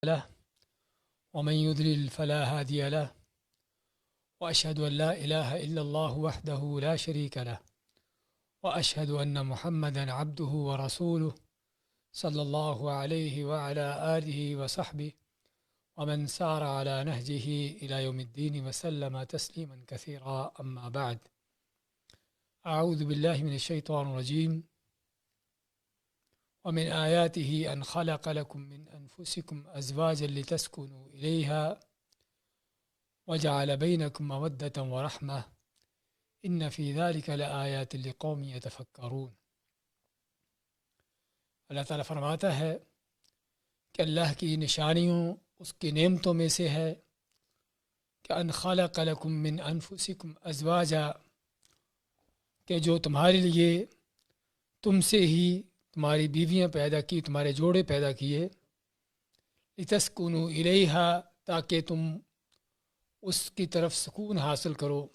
له ومن يضلل فلا هادي له وأشهد أن لا إله إلا الله وحده لا شريك له وأشهد أن محمدا عبده ورسوله صلى الله عليه وعلى آله وصحبه ومن سار على نهجه إلى يوم الدين وسلم تسليما كثيرا أما بعد أعوذ بالله من الشيطان الرجيم ومن آياته أن خلق لكم من أنفسكم أزواجا لتسكنوا إليها وجعل بينكم مودة ورحمة إن في ذلك لآيات لقوم يتفكرون۔ اللہ تعالیٰ فرماتا ہے کہ اللہ کی نشانیوں اس کی نعمتوں میں سے ہے کہ ان خلق لکم من انفسکم ازواجا، کہ جو تمہارے لیے تم سے ہی تمہاری بیویاں پیدا کی، تمہارے جوڑے پیدا کیے، لتسکنوا الیہا، تاکہ تم اس کی طرف سکون حاصل کرو،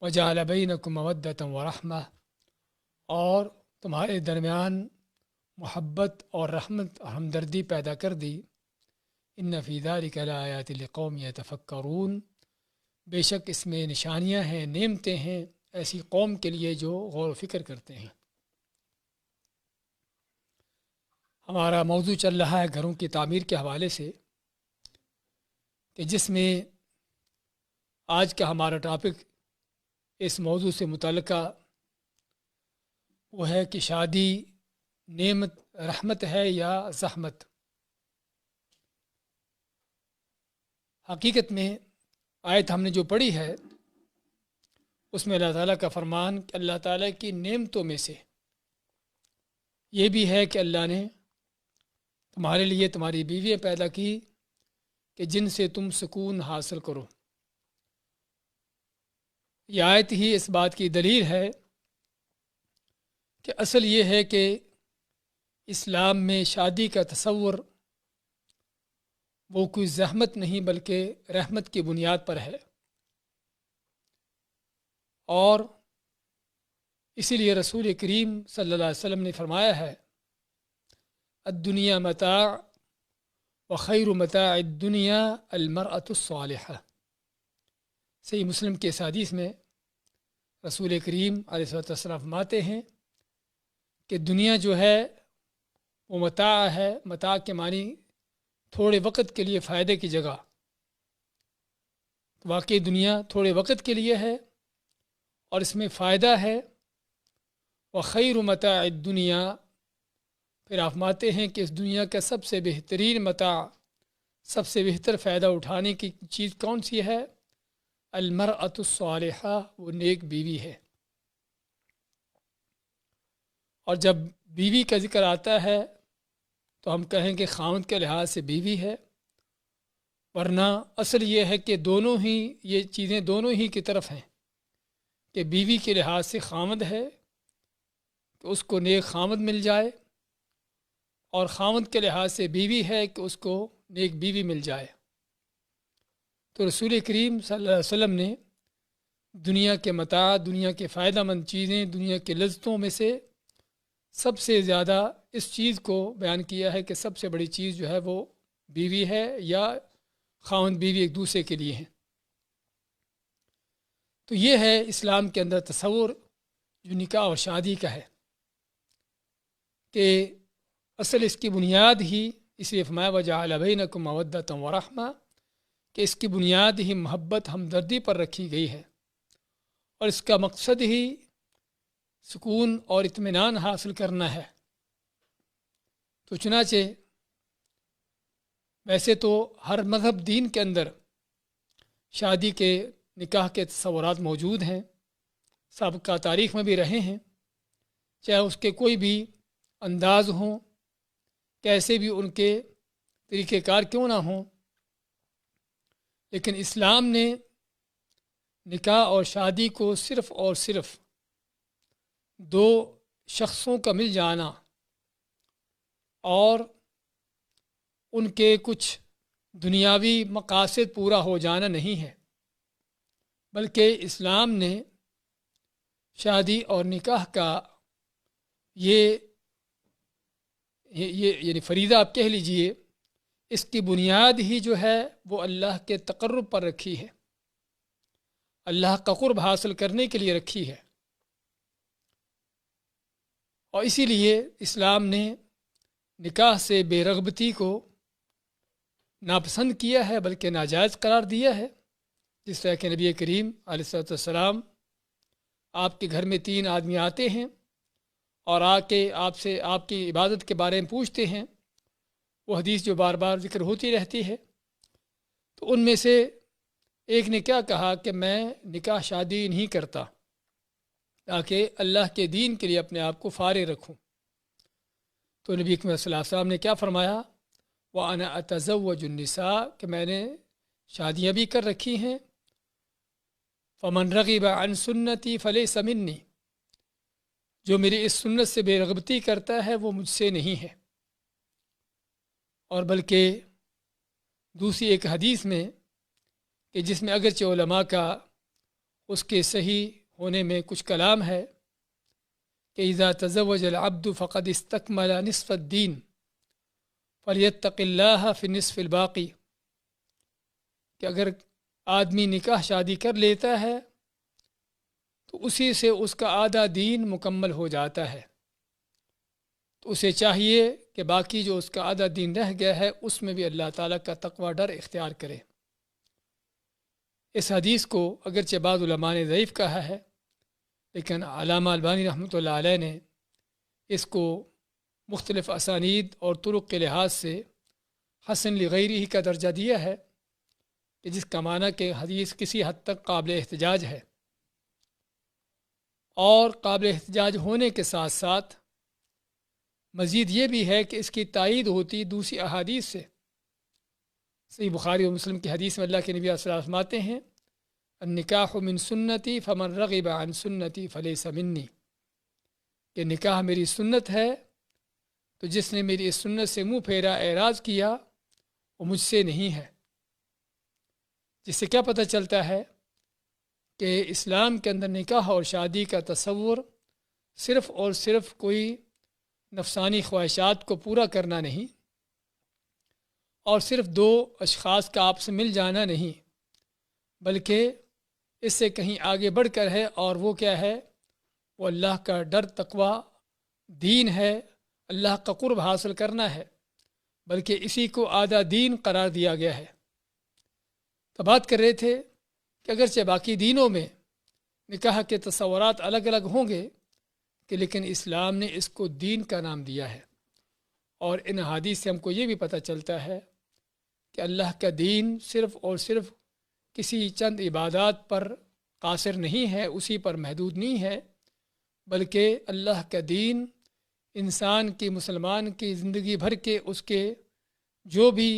وجعل بینکم مودۃ ورحمہ، اور تمہارے درمیان محبت اور رحمت اور ہمدردی پیدا کر دی۔ ان فی ذلک لآیات لقوم یتفکرون، بے شک اس میں نشانیاں ہیں، نعمتیں ہیں ایسی قوم کے لیے جو غور و فکر کرتے ہیں۔ ہمارا موضوع چل رہا ہے گھروں کی تعمیر کے حوالے سے، کہ جس میں آج کا ہمارا ٹاپک اس موضوع سے متعلقہ وہ ہے کہ شادی نعمت رحمت ہے یا زحمت۔ حقیقت میں آیت ہم نے جو پڑھی ہے اس میں اللہ تعالیٰ کا فرمان کہ اللہ تعالیٰ کی نعمتوں میں سے یہ بھی ہے کہ اللہ نے تمہارے لیے تمہاری بیویاں پیدا کی کہ جن سے تم سکون حاصل کرو۔ یہ آیت ہی اس بات کی دلیل ہے کہ اصل یہ ہے کہ اسلام میں شادی کا تصور وہ کوئی زحمت نہیں بلکہ رحمت کی بنیاد پر ہے، اور اسی لیے رسول کریم صلی اللہ علیہ وسلم نے فرمایا ہے الدنیا متاع وخیر متاع الدنیا المرأة الصالحہ۔ صحیح مسلم کے اس حدیث میں رسول کریم علیہ السلام فرماتے ہیں کہ دنیا جو ہے وہ متاع ہے، متاع کے معنی تھوڑے وقت کے لیے فائدے کی جگہ۔ واقعی دنیا تھوڑے وقت کے لیے ہے اور اس میں فائدہ ہے۔ وخیر متاع الدنیا، پھر آپ فرماتے ہیں کہ اس دنیا کا سب سے بہترین متاع، سب سے بہتر فائدہ اٹھانے کی چیز کون سی ہے؟ المرأة الصالحہ، وہ نیک بیوی ہے۔ اور جب بیوی کا ذکر آتا ہے تو ہم کہیں کہ خاوند کے لحاظ سے بیوی ہے، ورنہ اصل یہ ہے کہ دونوں ہی یہ چیزیں دونوں ہی کی طرف ہیں، کہ بیوی کے لحاظ سے خاوند ہے کہ اس کو نیک خاوند مل جائے، اور خاوند کے لحاظ سے بیوی ہے کہ اس کو نیک بیوی مل جائے۔ تو رسول کریم صلی اللہ علیہ وسلم نے دنیا کے متاع، دنیا کے فائدہ مند چیزیں، دنیا کے لذتوں میں سے سب سے زیادہ اس چیز کو بیان کیا ہے کہ سب سے بڑی چیز جو ہے وہ بیوی ہے، یا خاوند بیوی ایک دوسرے کے لیے ہیں۔ تو یہ ہے اسلام کے اندر تصور جو نکاح اور شادی کا ہے، کہ اصل اس کی بنیاد ہی، اس لیے فرمایا وجعل بینکم مودۃ ورحمہ، کہ اس کی بنیاد ہی محبت ہمدردی پر رکھی گئی ہے، اور اس کا مقصد ہی سکون اور اطمینان حاصل کرنا ہے۔ تو چنانچہ ویسے تو ہر مذہب دین کے اندر شادی کے نکاح کے تصورات موجود ہیں، سابقہ تاریخ میں بھی رہے ہیں، چاہے اس کے کوئی بھی انداز ہوں، کیسے بھی ان کے طریقہ کار کیوں نہ ہوں، لیکن اسلام نے نکاح اور شادی کو صرف اور صرف دو شخصوں کا مل جانا اور ان کے کچھ دنیاوی مقاصد پورا ہو جانا نہیں ہے، بلکہ اسلام نے شادی اور نکاح کا یہ یعنی فریضہ آپ کہہ لیجئے، اس کی بنیاد ہی جو ہے وہ اللہ کے تقرب پر رکھی ہے، اللہ کا قرب حاصل کرنے کے لیے رکھی ہے۔ اور اسی لیے اسلام نے نکاح سے بے رغبتی کو ناپسند کیا ہے بلکہ ناجائز قرار دیا ہے۔ جس طرح کہ نبی کریم علیہ الصلوۃ والسلام آپ کے گھر میں 3 آدمی آتے ہیں اور آ کے آپ سے آپ کی عبادت کے بارے میں پوچھتے ہیں، وہ حدیث جو بار بار ذکر ہوتی رہتی ہے، تو ان میں سے ایک نے کیا کہا کہ میں نکاح شادی نہیں کرتا تاکہ اللہ کے دین کے لیے اپنے آپ کو فارغ رکھوں۔ تو نبی کریم صلی اللہ علیہ وسلم نے کیا فرمایا؟ وَأَنَا أَتَزَوَّجُ النِّسَاءَ کہ میں نے شادیاں بھی کر رکھی ہیں۔ فَمَنْ رَغِبَ عَنْ سُنَّتِي فَلَيْسَ مِنِّي جو میری اس سنت سے بے رغبتی کرتا ہے وہ مجھ سے نہیں ہے۔ اور بلکہ دوسری ایک حدیث میں کہ جس میں اگرچہ علماء کا اس کے صحیح ہونے میں کچھ کلام ہے کہ اذا تزوج العبد فقد استکمل نصف الدین فلیتق اللہ فی النصف الباقی کہ اگر آدمی نکاح شادی کر لیتا ہے تو اسی سے اس کا آدھا دین مکمل ہو جاتا ہے، تو اسے چاہیے کہ باقی جو اس کا آدھا دین رہ گیا ہے اس میں بھی اللہ تعالیٰ کا تقوی ڈر اختیار کرے۔ اس حدیث کو اگرچہ بعض علماء نے ضعیف کہا ہے، لیکن علامہ البانی رحمۃ اللہ علیہ نے اس کو مختلف اسانید اور طرق کے لحاظ سے حسن لغیری ہی کا درجہ دیا ہے کہ جس کا معنی کہ حدیث کسی حد تک قابل احتجاج ہے، اور قابل احتجاج ہونے کے ساتھ ساتھ مزید یہ بھی ہے کہ اس کی تائید ہوتی دوسری احادیث سے۔ صحیح بخاری و مسلم کی حدیث میں اللہ کے نبی صلی اللہ علیہ وسلم فرماتے ہیں النکاح من سنتی فمن رغب عن سنتی فلیس منی کہ نکاح میری سنت ہے، تو جس نے میری اس سنت سے منہ پھیرا اعراض کیا وہ مجھ سے نہیں ہے۔ جس سے کیا پتہ چلتا ہے کہ اسلام کے اندر نکاح اور شادی کا تصور صرف اور صرف کوئی نفسانی خواہشات کو پورا کرنا نہیں، اور صرف 2 اشخاص کا آپس میں مل جانا نہیں، بلکہ اس سے کہیں آگے بڑھ کر ہے، اور وہ کیا ہے؟ وہ اللہ کا ڈر، تقوی، دین ہے، اللہ کا قرب حاصل کرنا ہے، بلکہ اسی کو آدھا دین قرار دیا گیا ہے۔ تو بات کر رہے تھے کہ اگرچہ باقی دینوں میں نکاح کے تصورات الگ الگ ہوں گے کہ لیکن اسلام نے اس کو دین کا نام دیا ہے، اور ان احادیث سے ہم کو یہ بھی پتہ چلتا ہے کہ اللہ کا دین صرف اور صرف کسی چند عبادات پر قاصر نہیں ہے، اسی پر محدود نہیں ہے، بلکہ اللہ کا دین انسان کی، مسلمان کی زندگی بھر کے اس کے جو بھی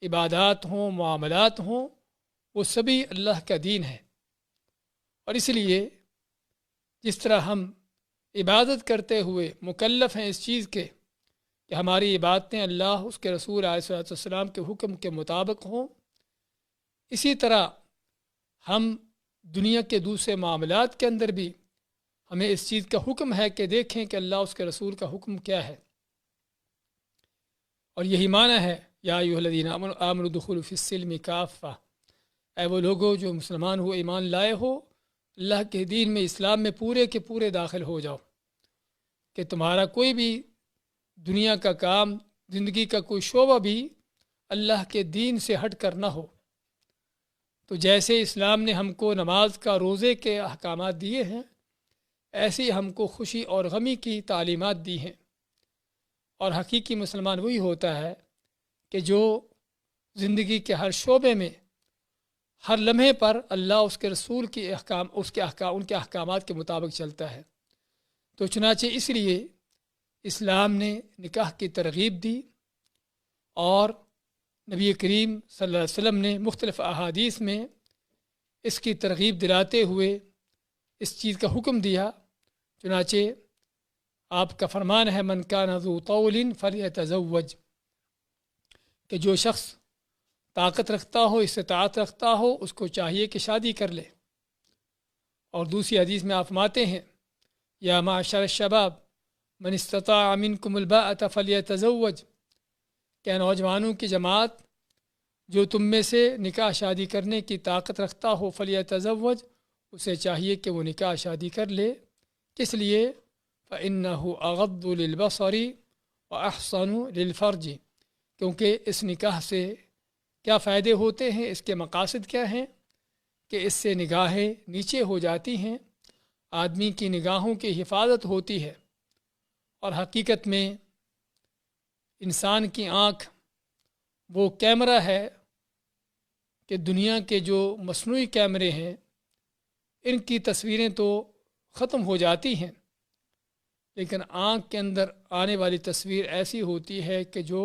عبادات ہوں، معاملات ہوں، وہ سبھی اللہ کا دین ہے۔ اور اس لیے جس طرح ہم عبادت کرتے ہوئے مکلف ہیں اس چیز کے کہ ہماری عبادتیں اللہ، اس کے رسول علیہ الصلوۃ والسلام کے حکم کے مطابق ہوں، اسی طرح ہم دنیا کے دوسرے معاملات کے اندر بھی ہمیں اس چیز کا حکم ہے کہ دیکھیں کہ اللہ، اس کے رسول کا حکم کیا ہے، اور یہی معنی ہے یا ایھا الذین آمنوا ادخلوا فی السلم کافہ، اے وہ لوگوں جو مسلمان ہو، ایمان لائے ہو، اللہ کے دین میں، اسلام میں پورے کے پورے داخل ہو جاؤ، کہ تمہارا کوئی بھی دنیا کا کام، زندگی کا کوئی شعبہ بھی اللہ کے دین سے ہٹ کر نہ ہو۔ تو جیسے اسلام نے ہم کو نماز کا، روزے کے احکامات دیے ہیں، ایسے ہی ہم کو خوشی اور غمی کی تعلیمات دی ہیں، اور حقیقی مسلمان وہی ہوتا ہے کہ جو زندگی کے ہر شعبے میں، ہر لمحے پر اللہ، اس کے رسول کی احکام، ان کے احکامات کے مطابق چلتا ہے۔ تو چنانچہ اس لیے اسلام نے نکاح کی ترغیب دی، اور نبی کریم صلی اللہ علیہ وسلم نے مختلف احادیث میں اس کی ترغیب دلاتے ہوئے اس چیز کا حکم دیا۔ چنانچہ آپ کا فرمان ہے من کان ذو طول فلیتزوج کہ جو شخص طاقت رکھتا ہو، استطاعت رکھتا ہو، اس کو چاہیے کہ شادی کر لے۔ اور دوسری حدیث میں آپ فرماتے ہیں یا معشر الشباب من استطاع منکم الباءۃ فلیتزوج کہ نوجوانوں کی جماعت جو تم میں سے نکاح شادی کرنے کی طاقت رکھتا ہو فلیتزوج، اسے چاہیے کہ وہ نکاح شادی کر لے۔ کس لیے؟ فإنه اغض للبصر واحصن للفرج، کیونکہ اس نکاح سے کیا فائدے ہوتے ہیں، اس کے مقاصد کیا ہیں کہ اس سے نگاہیں نیچے ہو جاتی ہیں، آدمی کی نگاہوں کی حفاظت ہوتی ہے، اور حقیقت میں انسان کی آنکھ وہ کیمرہ ہے کہ دنیا کے جو مصنوعی کیمرے ہیں ان کی تصویریں تو ختم ہو جاتی ہیں، لیکن آنکھ کے اندر آنے والی تصویر ایسی ہوتی ہے کہ جو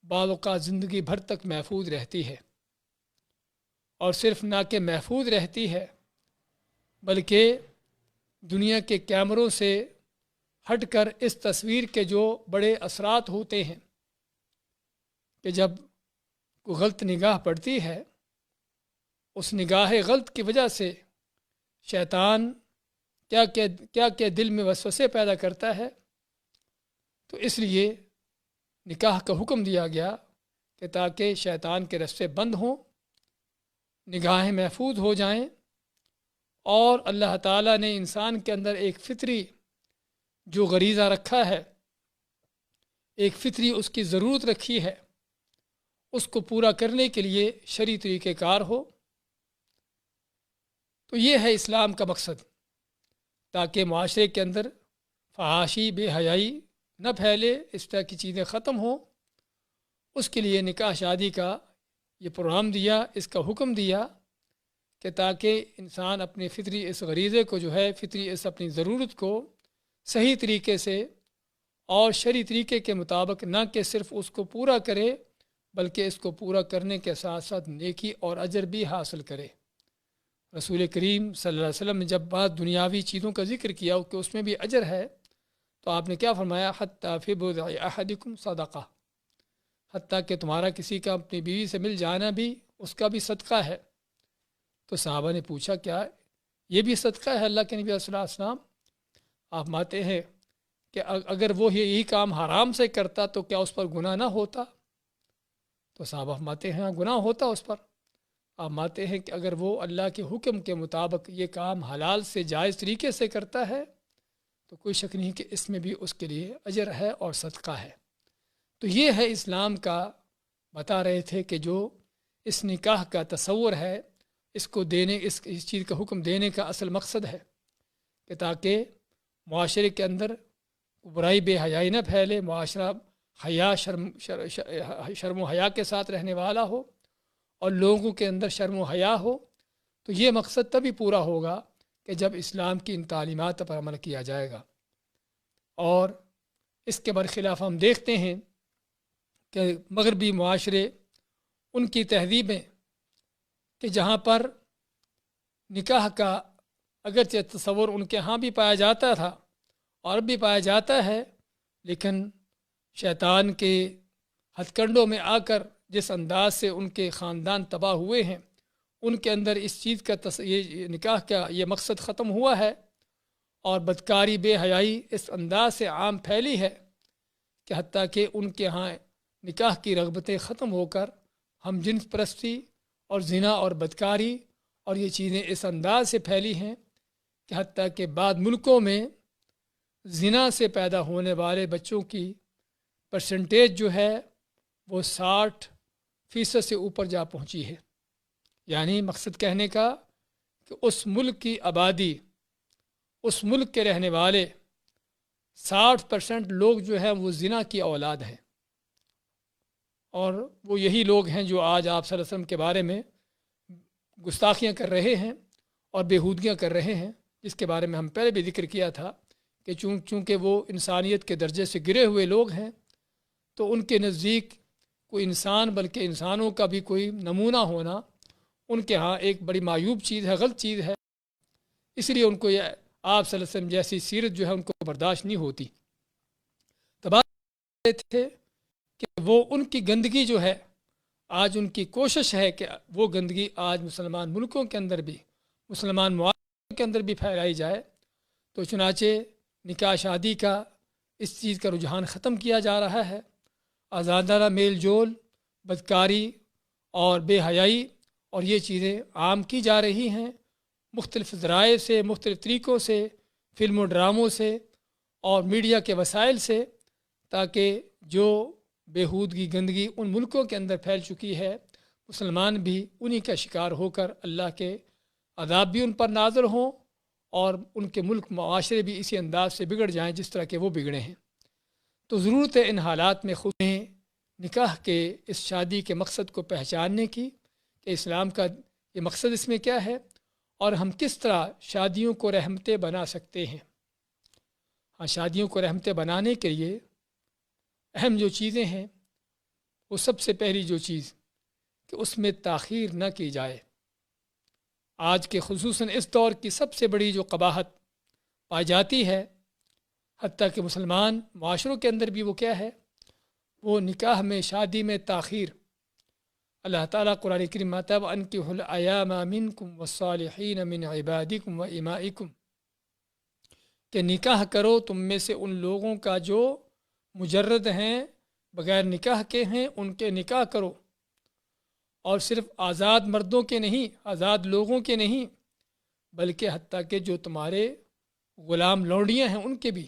بعض اوقات زندگی بھر تک محفوظ رہتی ہے، اور صرف نہ کہ محفوظ رہتی ہے بلکہ دنیا کے کیمروں سے ہٹ کر اس تصویر کے جو بڑے اثرات ہوتے ہیں کہ جب کوئی غلط نگاہ پڑتی ہے، اس نگاہ غلط کی وجہ سے شیطان کیا دل میں وسوسے پیدا کرتا ہے۔ تو اس لیے نکاح کا حکم دیا گیا کہ تاکہ شیطان کے رستے بند ہوں، نگاہیں محفوظ ہو جائیں، اور اللہ تعالیٰ نے انسان کے اندر ایک فطری جو غریزہ رکھا ہے، ایک فطری اس کی ضرورت رکھی ہے، اس کو پورا کرنے کے لیے شرعی طریقہ کار ہو۔ تو یہ ہے اسلام کا مقصد، تاکہ معاشرے کے اندر فحاشی، بے حیائی نہ پھیلے، اس طرح کی چیزیں ختم ہوں۔ اس کے لیے نکاح شادی کا یہ پروگرام دیا، اس کا حکم دیا کہ تاکہ انسان اپنے فطری اس غریزے کو جو ہے، فطری اس اپنی ضرورت کو صحیح طریقے سے اور شرعی طریقے کے مطابق نہ کہ صرف اس کو پورا کرے بلکہ اس کو پورا کرنے کے ساتھ ساتھ نیکی اور اجر بھی حاصل کرے۔ رسول کریم صلی اللہ علیہ وسلم نے جب بات دنیاوی چیزوں کا ذکر کیا کہ اس میں بھی اجر ہے، تو آپ نے کیا فرمایا؟ حتیٰ فی بضع احدکم صدقہ، حتیٰ کہ تمہارا کسی کا اپنی بیوی سے مل جانا بھی اس کا بھی صدقہ ہے۔ تو صحابہ نے پوچھا کیا یہ بھی صدقہ ہے اللہ کے نبی صلی اللہ علیہ وسلم؟ آپ مانتے ہیں کہ اگر وہ یہی کام حرام سے کرتا تو کیا اس پر گناہ نہ ہوتا؟ تو صحابہ مانتے ہیں گناہ ہوتا اس پر۔ آپ مانتے ہیں کہ اگر وہ اللہ کے حکم کے مطابق یہ کام حلال سے جائز طریقے سے کرتا ہے تو کوئی شک نہیں کہ اس میں بھی اس کے لیے اجر ہے اور صدقہ ہے۔ تو یہ ہے اسلام کا، بتا رہے تھے کہ جو اس نکاح کا تصور ہے، اس کو دینے، اس چیز کا حکم دینے کا اصل مقصد ہے کہ تاکہ معاشرے کے اندر برائی، بے حیائی نہ پھیلے، معاشرہ حیا، شرم و حیا کے ساتھ رہنے والا ہو اور لوگوں کے اندر شرم و حیا ہو۔ تو یہ مقصد تبھی پورا ہوگا کہ جب اسلام کی ان تعلیمات پر عمل کیا جائے گا۔ اور اس کے برخلاف ہم دیکھتے ہیں کہ مغربی معاشرے، ان کی تہذیبیں کہ جہاں پر نکاح کا اگرچہ تصور ان کے ہاں بھی پایا جاتا تھا اور بھی پایا جاتا ہے، لیکن شیطان کے ہتھ کنڈوں میں آ کر جس انداز سے ان کے خاندان تباہ ہوئے ہیں، ان کے اندر اس چیز کا یہ نکاح کا یہ مقصد ختم ہوا ہے، اور بدکاری، بے حیائی اس انداز سے عام پھیلی ہے کہ حتیٰ کہ ان کے ہاں نکاح کی رغبتیں ختم ہو کر ہم جنس پرستی اور زنا اور بدکاری اور یہ چیزیں اس انداز سے پھیلی ہیں کہ حتیٰ کہ بعض ملکوں میں زنا سے پیدا ہونے والے بچوں کی پرسنٹیج جو ہے وہ 60% سے اوپر جا پہنچی ہے۔ یعنی مقصد کہنے کا کہ اس ملک کی آبادی، اس ملک کے رہنے والے 60% لوگ جو ہیں وہ زنا کی اولاد ہیں، اور وہ یہی لوگ ہیں جو آج آپ صلی اللہ علیہ وسلم کے بارے میں گستاخیاں کر رہے ہیں اور بیہودگیاں کر رہے ہیں، جس کے بارے میں ہم پہلے بھی ذکر کیا تھا کہ چونکہ وہ انسانیت کے درجے سے گرے ہوئے لوگ ہیں، تو ان کے نزدیک کوئی انسان بلکہ انسانوں کا بھی کوئی نمونہ ہونا ان کے ہاں ایک بڑی معیوب چیز ہے، غلط چیز ہے۔ اس لیے ان کو یہ آپ صلی اللہ علیہ وسلم جیسی سیرت جو ہے ان کو برداشت نہیں ہوتی۔ تب تھے کہ وہ ان کی گندگی جو ہے، آج ان کی کوشش ہے کہ وہ گندگی آج مسلمان ملکوں کے اندر بھی، مسلمان معاشرے کے اندر بھی پھیلائی جائے۔ تو چنانچہ نکاح شادی کا اس چیز کا رجحان ختم کیا جا رہا ہے۔ آزادانہ میل جول، بدکاری اور بے حیائی اور یہ چیزیں عام کی جا رہی ہیں مختلف ذرائع سے، مختلف طریقوں سے، فلم و ڈراموں سے اور میڈیا کے وسائل سے، تاکہ جو بیہودگی گندگی ان ملکوں کے اندر پھیل چکی ہے، مسلمان بھی انہی کا شکار ہو کر اللہ کے عذاب بھی ان پر نازل ہوں اور ان کے ملک معاشرے بھی اسی انداز سے بگڑ جائیں جس طرح کے وہ بگڑے ہیں۔ تو ضرورت ہے ان حالات میں خود نکاح کے اس شادی کے مقصد کو پہچاننے کی کہ اسلام کا یہ مقصد اس میں کیا ہے اور ہم کس طرح شادیوں کو رحمتیں بنا سکتے ہیں۔ ہاں، شادیوں کو رحمتیں بنانے کے لیے اہم جو چیزیں ہیں وہ سب سے پہلی جو چیز کہ اس میں تاخیر نہ کی جائے۔ آج کے خصوصاً اس دور کی سب سے بڑی جو قباحت پائی جاتی ہے، حتیٰ کہ مسلمان معاشروں کے اندر بھی وہ کیا ہے، وہ نکاح میں شادی میں تاخیر۔ اللہ تعالیٰ قرآن کریم میں تب انکحوا الایام منکم والصالحین من عبادکم و امائکم کہ نکاح کرو تم میں سے ان لوگوں کا جو مجرد ہیں، بغیر نکاح کے ہیں، ان کے نکاح کرو، اور صرف آزاد مردوں کے نہیں، آزاد لوگوں کے نہیں، بلکہ حتیٰ کہ جو تمہارے غلام لونڈیاں ہیں ان کے بھی،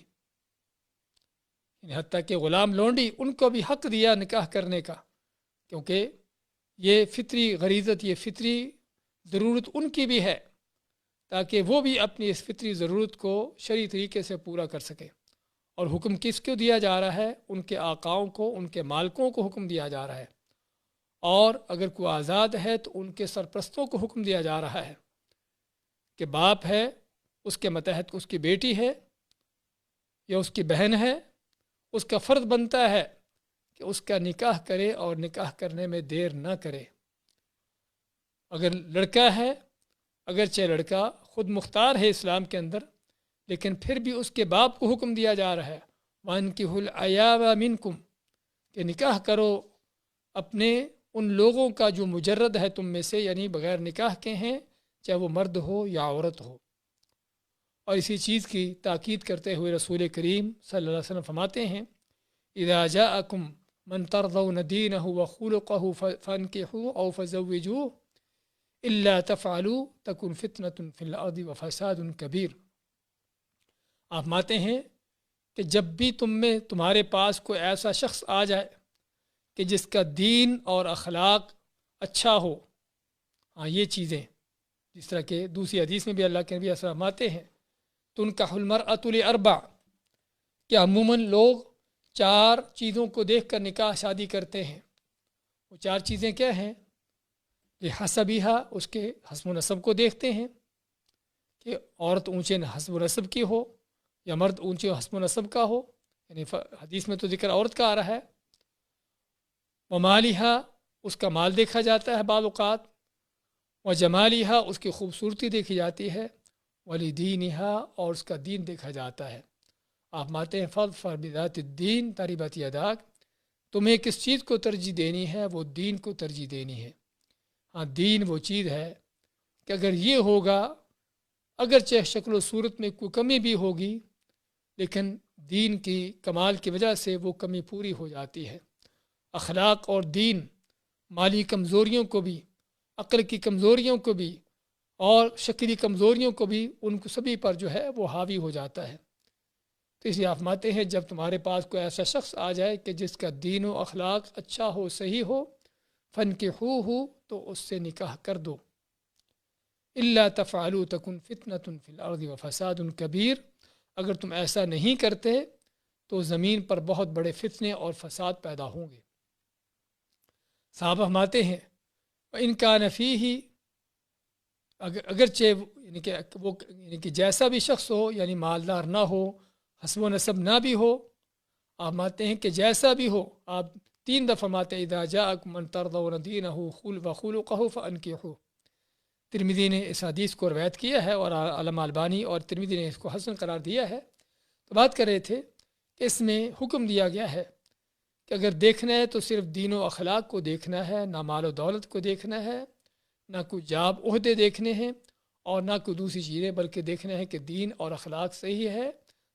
حتیٰ کہ غلام لونڈی ان کو بھی حق دیا نکاح کرنے کا، کیونکہ یہ فطری غریزت، یہ فطری ضرورت ان کی بھی ہے، تاکہ وہ بھی اپنی اس فطری ضرورت کو شرعی طریقے سے پورا کر سکے۔ اور حکم کس کو دیا جا رہا ہے؟ ان کے آقاؤں کو، ان کے مالکوں کو حکم دیا جا رہا ہے، اور اگر کوئی آزاد ہے تو ان کے سرپرستوں کو حکم دیا جا رہا ہے کہ باپ ہے، اس کے متحد اس کی بیٹی ہے یا اس کی بہن ہے، اس کا فرض بنتا ہے کہ اس کا نکاح کرے اور نکاح کرنے میں دیر نہ کرے۔ اگر لڑکا ہے، اگرچہ لڑکا خود مختار ہے اسلام کے اندر، لیکن پھر بھی اس کے باپ کو حکم دیا جا رہا ہے وَأَنكِحُوا الْأَيَامَ مِنكُمْ کہ نکاح کرو اپنے ان لوگوں کا جو مجرد ہے تم میں سے، یعنی بغیر نکاح کے ہیں، چاہے وہ مرد ہو یا عورت ہو۔ اور اسی چیز کی تاکید کرتے ہوئے رسول کریم صلی اللہ علیہ وسلم فرماتے ہیں اذا جاءکم من ترضون دینہ وخلقہ فانکحوا او فزوجوہ الا تفعلوا تکن فتنة فی الارض وفساد کبیر۔ آپ فرماتے ہیں کہ جب بھی تمہارے پاس کوئی ایسا شخص آ جائے کہ جس کا دین اور اخلاق اچھا ہو، ہاں یہ چیزیں جس طرح کہ دوسری حدیث میں بھی اللہ کے نبی صلی اللہ علیہ وسلم فرماتے ہیں تنکح المرأة لأربع کہ عموماً لوگ 4 چیزوں کو دیکھ کر نکاح شادی کرتے ہیں۔ وہ 4 چیزیں کیا ہیں؟ لحسبہا اس کے حسب و نسب کو دیکھتے ہیں کہ عورت اونچے حسب و نسب کی ہو یا مرد اونچے حسب و نسب کا ہو، یعنی حدیث میں تو ذکر عورت کا آ رہا ہے۔ ومالہا اس کا مال دیکھا جاتا ہے بعض اوقات، وجمالہا اس کی خوبصورتی دیکھی جاتی ہے، ولدینہا اور اس کا دین دیکھا جاتا ہے۔ آپ ماتے ہیں فاظفر بذات الدین تربت یداک، تمہیں کس چیز کو ترجیح دینی ہے؟ وہ دین کو ترجیح دینی ہے۔ ہاں، دین وہ چیز ہے کہ اگر یہ ہوگا، اگرچہ شکل و صورت میں کوئی کمی بھی ہوگی، لیکن دین کی کمال کی وجہ سے وہ کمی پوری ہو جاتی ہے۔ اخلاق اور دین مالی کمزوریوں کو بھی، عقل کی کمزوریوں کو بھی اور شکلی کمزوریوں کو بھی، ان کو سبھی پر جو ہے وہ حاوی ہو جاتا ہے۔ تو اس لیے آپ فرماتے ہیں جب تمہارے پاس کوئی ایسا شخص آ جائے کہ جس کا دین و اخلاق اچھا ہو، صحیح ہو، فَانْكِحُوهُ تو اس سے نکاح کر دو۔ إِلَّا تَفْعَلُوا تَكُنْ فِتْنَةٌ فِي الْأَرْضِ وَفَسَادٌ كَبِيرٌ اگر تم ایسا نہیں کرتے تو زمین پر بہت بڑے فتنے اور فساد پیدا ہوں گے۔ صحابہ فرماتے ہیں وَإِنْ كَانَ فِيهِ اگرچہ یعنی کہ جیسا بھی شخص ہو، یعنی مالدار نہ ہو، حسب و نسب نہ بھی ہو، آپ مانتے ہیں کہ جیسا بھی ہو، آپ 3 دفعہ ماتے اذا جاءکم من ترضون دینہ وخلقہ فانکحوہ۔ ترمذی نے اس حدیث کو روایت کیا ہے اور علامہ البانی اور ترمذی نے اس کو حسن قرار دیا ہے۔ تو بات کر رہے تھے کہ اس میں حکم دیا گیا ہے کہ اگر دیکھنا ہے تو صرف دین و اخلاق کو دیکھنا ہے، نہ مال و دولت کو دیکھنا ہے، نہ کوئی جاب عہدے دیکھنے ہیں اور نہ کوئی دوسری چیزیں، بلکہ دیکھنا ہے کہ دین اور اخلاق صحیح ہے۔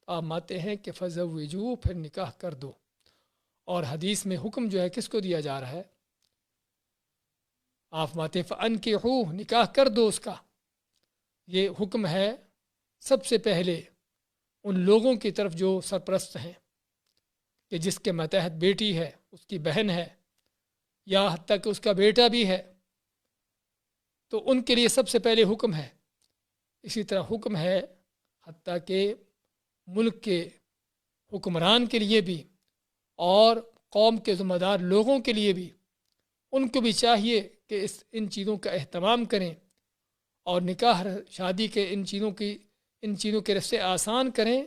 آپ مانتے ہیں کہ فزوجوہ پھر نکاح کر دو۔ اور حدیث میں حکم جو ہے کس کو دیا جا رہا ہے؟ آپ فرماتے فَأَنكِحُوهُ، نکاح کر دو اس کا۔ یہ حکم ہے سب سے پہلے ان لوگوں کی طرف جو سرپرست ہیں، کہ جس کے ماتحت بیٹی ہے، اس کی بہن ہے، یا حتیٰ کہ اس کا بیٹا بھی ہے، تو ان کے لیے سب سے پہلے حکم ہے۔ اسی طرح حکم ہے حتیٰ کہ ملک کے حکمران کے لیے بھی اور قوم کے ذمہ دار لوگوں کے لیے بھی، ان کو بھی چاہیے کہ ان چیزوں کا اہتمام کریں اور نکاح شادی کے ان چیزوں کے رستے آسان کریں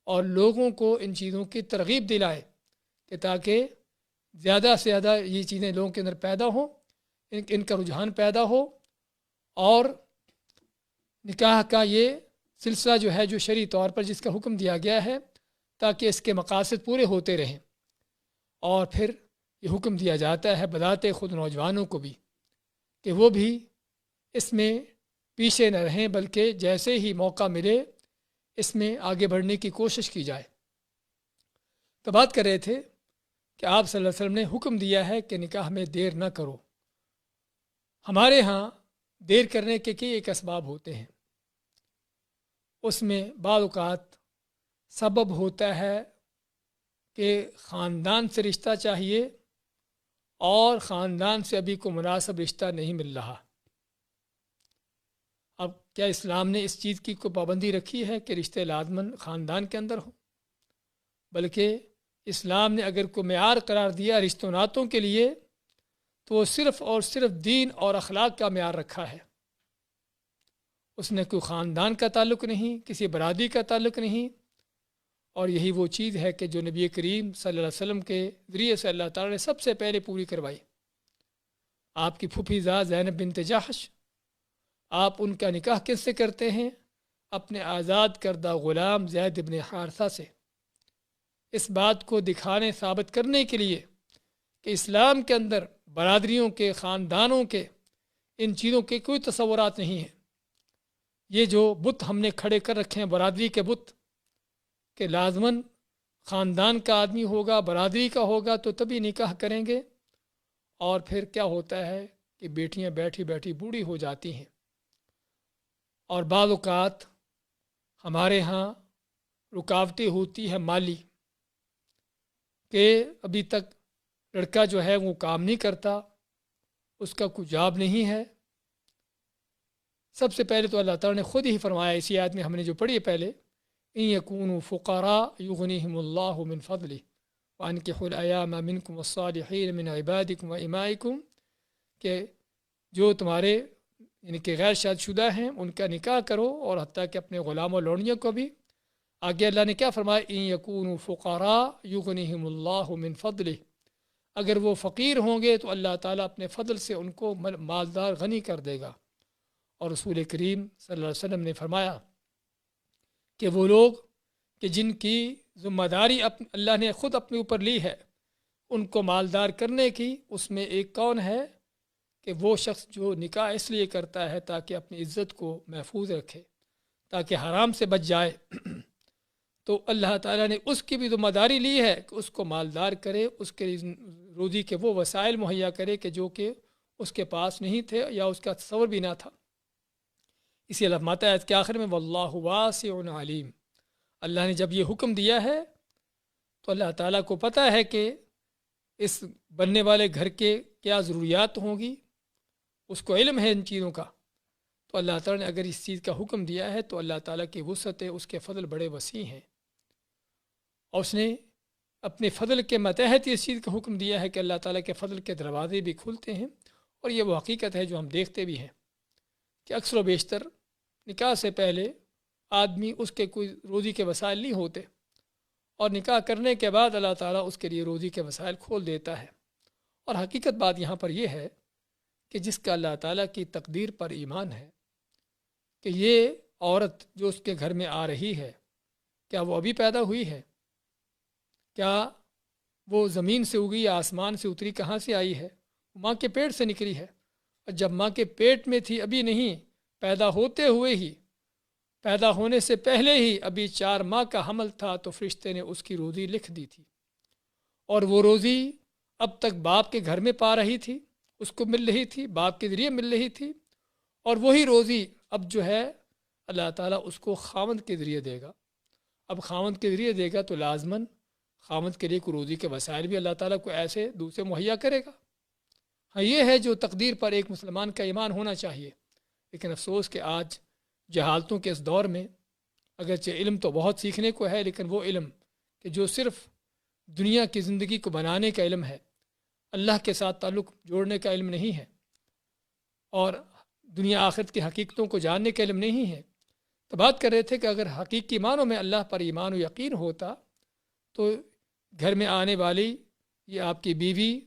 اور لوگوں کو ان چیزوں کی ترغیب دلائیں، کہ تاکہ زیادہ سے زیادہ یہ چیزیں لوگوں کے اندر پیدا ہوں، ان کا رجحان پیدا ہو، اور نکاح کا یہ سلسلہ جو ہے جو شرعی طور پر جس کا حکم دیا گیا ہے، تاکہ اس کے مقاصد پورے ہوتے رہیں۔ اور پھر یہ حکم دیا جاتا ہے بذات خود نوجوانوں کو بھی، کہ وہ بھی اس میں پیچھے نہ رہیں، بلکہ جیسے ہی موقع ملے اس میں آگے بڑھنے کی کوشش کی جائے۔ تو بات کر رہے تھے کہ آپ صلی اللہ علیہ وسلم نے حکم دیا ہے کہ نکاح میں دیر نہ کرو۔ ہمارے ہاں دیر کرنے کے کئی ایک اسباب ہوتے ہیں، اس میں بعض اوقات سبب ہوتا ہے کہ خاندان سے رشتہ چاہیے اور خاندان سے ابھی کوئی مناسب رشتہ نہیں مل رہا۔ اب کیا اسلام نے اس چیز کی کوئی پابندی رکھی ہے کہ رشتے لازماً خاندان کے اندر ہوں؟ بلکہ اسلام نے اگر کوئی معیار قرار دیا رشتوں ناتوں کے لیے تو وہ صرف اور صرف دین اور اخلاق کا معیار رکھا ہے۔ اس نے کوئی خاندان کا تعلق نہیں، کسی برادری کا تعلق نہیں، اور یہی وہ چیز ہے کہ جو نبی کریم صلی اللہ علیہ وسلم کے ذریعے سے اللہ تعالیٰ نے سب سے پہلے پوری کروائی۔ آپ کی پھوپھی زاد زینب بنت جحش، آپ ان کا نکاح کس سے کرتے ہیں؟ اپنے آزاد کردہ غلام زید بن حارثہ سے۔ اس بات کو دکھانے ثابت کرنے کے لیے کہ اسلام کے اندر برادریوں کے، خاندانوں کے، ان چیزوں کے کوئی تصورات نہیں ہیں۔ یہ جو بت ہم نے کھڑے کر رکھے ہیں، برادری کے بت، کہ لازماً خاندان کا آدمی ہوگا، برادری کا ہوگا تو تبھی نکاح کریں گے، اور پھر کیا ہوتا ہے کہ بیٹیاں بیٹھی بیٹھی بوڑھی ہو جاتی ہیں۔ اور بعض اوقات ہمارے ہاں رکاوٹیں ہوتی ہے مالی، کہ ابھی تک لڑکا جو ہے وہ کام نہیں کرتا، اس کا کوئی جاب نہیں ہے۔ سب سے پہلے تو اللہ تعالیٰ نے خود ہی فرمایا اسی آیت میں ہم نے جو پڑھی ہے پہلے، ان یکونوا فقراء یغنیہم اللہ من فضلہ وانکحوا الایام منکم والصالحین من عبادکم وامائکم، کہ جو تمہارے یعنی کہ غیر شادی شدہ ہیں ان کا نکاح کرو، اور حتیٰ کہ اپنے غلام و لونڈیوں کو بھی۔ آگے اللہ نے کیا فرمایا؟ ان یکونوا فقراء یغنیہم اللہ من فضلہ، اگر وہ فقیر ہوں گے تو اللہ تعالیٰ اپنے فضل سے ان کو مالدار غنی کر دے گا۔ اور رسول کریم صلی اللہ علیہ وسلم نے فرمایا کہ وہ لوگ کہ جن کی ذمہ داری اللہ نے خود اپنے اوپر لی ہے ان کو مالدار کرنے کی، اس میں ایک کون ہے کہ وہ شخص جو نکاح اس لیے کرتا ہے تاکہ اپنی عزت کو محفوظ رکھے، تاکہ حرام سے بچ جائے، تو اللہ تعالیٰ نے اس کی بھی ذمہ داری لی ہے کہ اس کو مالدار کرے، اس کے روزی کے وہ وسائل مہیا کرے کہ جو کہ اس کے پاس نہیں تھے یا اس کا تصور بھی نہ تھا۔ اسی اللہ فرماتا ہے اس کے آخر میں واللہ واسع علیم، اللہ نے جب یہ حکم دیا ہے تو اللہ تعالیٰ کو پتہ ہے کہ اس بننے والے گھر کے کیا ضروریات ہوں گی، اس کو علم ہے ان چیزوں کا، تو اللہ تعالیٰ نے اگر اس چیز کا حکم دیا ہے تو اللہ تعالیٰ کی وسعت، اس کے فضل بڑے وسیع ہیں، اور اس نے اپنے فضل کے ماتحت اس چیز کا حکم دیا ہے کہ اللہ تعالیٰ کے فضل کے دروازے بھی کھلتے ہیں۔ اور یہ وہ حقیقت ہے جو ہم دیکھتے بھی ہیں کہ اکثر و بیشتر نکاح سے پہلے آدمی اس کے کوئی روزی کے وسائل نہیں ہوتے، اور نکاح کرنے کے بعد اللہ تعالیٰ اس کے لیے روزی کے وسائل کھول دیتا ہے۔ اور حقیقت بات یہاں پر یہ ہے کہ جس کا اللہ تعالیٰ کی تقدیر پر ایمان ہے کہ یہ عورت جو اس کے گھر میں آ رہی ہے، کیا وہ ابھی پیدا ہوئی ہے؟ کیا وہ زمین سے اگی یا آسمان سے اتری؟ کہاں سے آئی ہے؟ ماں کے پیٹ سے نکلی ہے، اور جب ماں کے پیٹ میں تھی ابھی نہیں، پیدا ہوتے ہوئے ہی، پیدا ہونے سے پہلے ہی ابھی 4 ماہ کا حمل تھا، تو فرشتے نے اس کی روزی لکھ دی تھی، اور وہ روزی اب تک باپ کے گھر میں پا رہی تھی، اس کو مل رہی تھی، باپ کے ذریعے مل رہی تھی، اور وہی روزی اب جو ہے اللہ تعالیٰ اس کو خاوند کے ذریعے دے گا۔ اب خاوند کے ذریعے دے گا تو لازماً خاوند کے لیے کوئی روزی کے وسائل بھی اللہ تعالیٰ کو ایسے دوسرے مہیا کرے گا۔ ہاں، یہ ہے جو تقدیر پر ایک مسلمان کا ایمان ہونا چاہیے۔ لیکن افسوس کہ آج جہالتوں کے اس دور میں اگرچہ علم تو بہت سیکھنے کو ہے، لیکن وہ علم کہ جو صرف دنیا کی زندگی کو بنانے کا علم ہے، اللہ کے ساتھ تعلق جوڑنے کا علم نہیں ہے، اور دنیا آخرت کی حقیقتوں کو جاننے کا علم نہیں ہے۔ تو بات کر رہے تھے کہ اگر حقیقی معنوں میں اللہ پر ایمان و یقین ہوتا تو گھر میں آنے والی یہ آپ کی بیوی،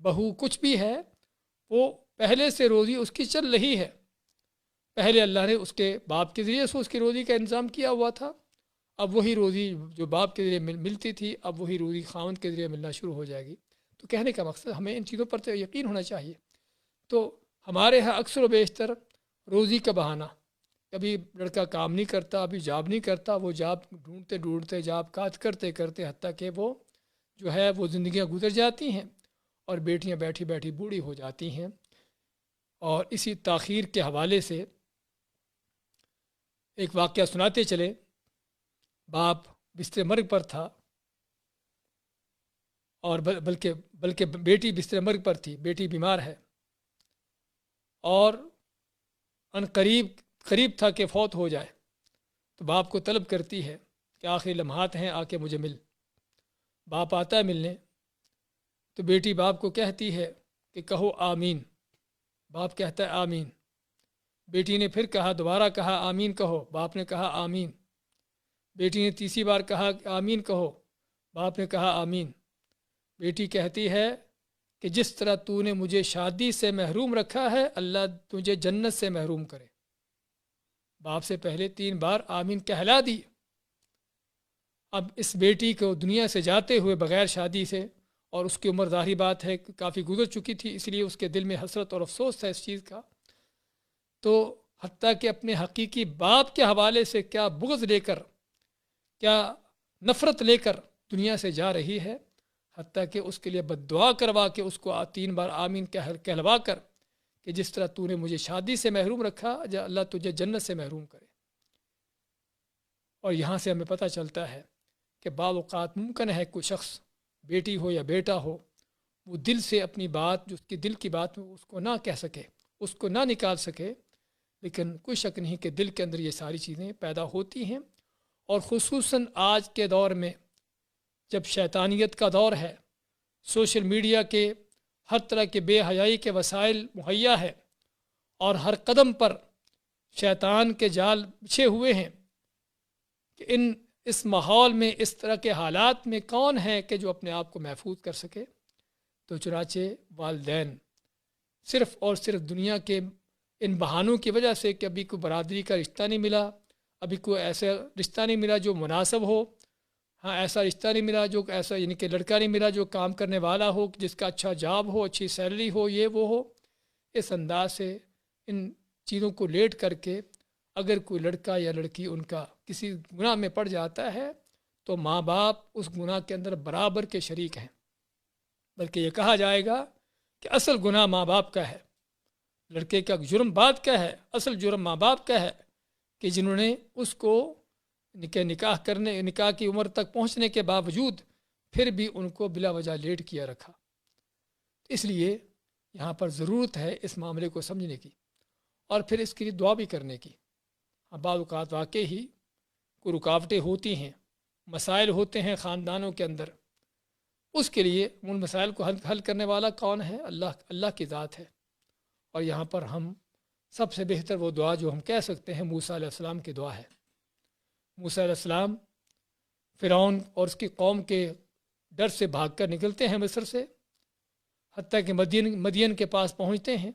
بہو، کچھ بھی ہے، وہ پہلے سے روزی اس کی چل رہی ہے۔ پہلے اللہ نے اس کے باپ کے ذریعے سے اس کی روزی کا انتظام کیا ہوا تھا، اب وہی روزی جو باپ کے ذریعے ملتی تھی، اب وہی روزی خاوند کے ذریعے ملنا شروع ہو جائے گی۔ تو کہنے کا مقصد ہمیں ان چیزوں پر تو یقین ہونا چاہیے۔ تو ہمارے ہاں اکثر و بیشتر روزی کا بہانہ، کبھی لڑکا کام نہیں کرتا، ابھی جاب نہیں کرتا، وہ جاب ڈھونڈتے ڈھونڈتے، جاب کاج کرتے کرتے حتیٰ کہ وہ جو ہے وہ زندگیاں گزر جاتی ہیں اور بیٹیاں بیٹھی بیٹھی بوڑھی ہو جاتی ہیں۔ اور اسی تاخیر کے حوالے سے ایک واقعہ سناتے چلے۔ باپ بستر مرگ پر تھا، اور بلکہ بیٹی بستر مرگ پر تھی، بیٹی بیمار ہے، اور ان قریب تھا کہ فوت ہو جائے۔ تو باپ کو طلب کرتی ہے کہ آخری لمحات ہیں، آ کے مجھے مل۔ باپ آتا ہے ملنے، تو بیٹی باپ کو کہتی ہے کہ کہو آمین۔ باپ کہتا ہے آمین۔ بیٹی نے پھر کہا، دوبارہ کہا آمین کہو۔ باپ نے کہا آمین۔ بیٹی نے تیسری بار کہا آمین کہو۔ باپ نے کہا آمین۔ بیٹی کہتی ہے کہ جس طرح تو نے مجھے شادی سے محروم رکھا ہے، اللہ تجھے جنت سے محروم کرے۔ باپ سے پہلے 3 بار آمین کہلا دی۔ اب اس بیٹی کو دنیا سے جاتے ہوئے بغیر شادی سے، اور اس کی عمر ظاہری بات ہے کہ کافی گزر چکی تھی، اس لیے اس کے دل میں حسرت اور افسوس تھا اس چیز کا، تو حتیٰ کہ اپنے حقیقی باپ کے حوالے سے کیا بغض لے کر، کیا نفرت لے کر دنیا سے جا رہی ہے، حتیٰ کہ اس کے لیے بد دعا کروا کے اس کو 3 بار آمین کہلوا کر کہ جس طرح تو نے مجھے شادی سے محروم رکھا، اللہ تجھے جنت سے محروم کرے۔ اور یہاں سے ہمیں پتہ چلتا ہے کہ بعض اوقات ممکن ہے کوئی شخص، بیٹی ہو یا بیٹا ہو، وہ دل سے اپنی بات، جو اس کی دل کی بات اس کو نہ کہہ سکے، اس کو نہ نکال سکے، لیکن کوئی شک نہیں کہ دل کے اندر یہ ساری چیزیں پیدا ہوتی ہیں۔ اور خصوصاً آج کے دور میں جب شیطانیت کا دور ہے، سوشل میڈیا کے ہر طرح کے بے حیائی کے وسائل مہیا ہے، اور ہر قدم پر شیطان کے جال بچھے ہوئے ہیں، کہ اس ماحول میں، اس طرح کے حالات میں کون ہے کہ جو اپنے آپ کو محفوظ کر سکے؟ تو چنانچہ والدین صرف اور صرف دنیا کے ان بہانوں کی وجہ سے کہ ابھی کوئی برادری کا رشتہ نہیں ملا، ابھی کوئی ایسا رشتہ نہیں ملا جو مناسب ہو، ہاں ایسا رشتہ نہیں ملا جو ایسا، یعنی کہ لڑکا نہیں ملا جو کام کرنے والا ہو، جس کا اچھا جاب ہو، اچھی سیلری ہو، یہ وہ ہو، اس انداز سے ان چیزوں کو لیٹ کر کے اگر کوئی لڑکا یا لڑکی ان کا کسی گناہ میں پڑ جاتا ہے تو ماں باپ اس گناہ کے اندر برابر کے شریک ہیں، بلکہ یہ کہا جائے گا کہ اصل گناہ ماں باپ کا ہے۔ لڑکے کا جرم بات کا ہے، اصل جرم ماں باپ کا ہے کہ جنہوں نے اس کو نکاح کی عمر تک پہنچنے کے باوجود پھر بھی ان کو بلا وجہ لیٹ کیا رکھا۔ اس لیے یہاں پر ضرورت ہے اس معاملے کو سمجھنے کی، اور پھر اس کے لیے دعا بھی کرنے کی۔ بعض اوقات واقعی ہی کوئی رکاوٹیں ہوتی ہیں، مسائل ہوتے ہیں خاندانوں کے اندر، اس کے لیے ان مسائل کو حل کرنے والا کون ہے؟ اللہ کی ذات ہے۔ اور یہاں پر ہم سب سے بہتر وہ دعا جو ہم کہہ سکتے ہیں موسیٰ علیہ السلام کی دعا ہے۔ موسیٰ علیہ السلام فرعون اور اس کی قوم کے ڈر سے بھاگ کر نکلتے ہیں مصر سے، حتیٰ کہ مدین کے پاس پہنچتے ہیں۔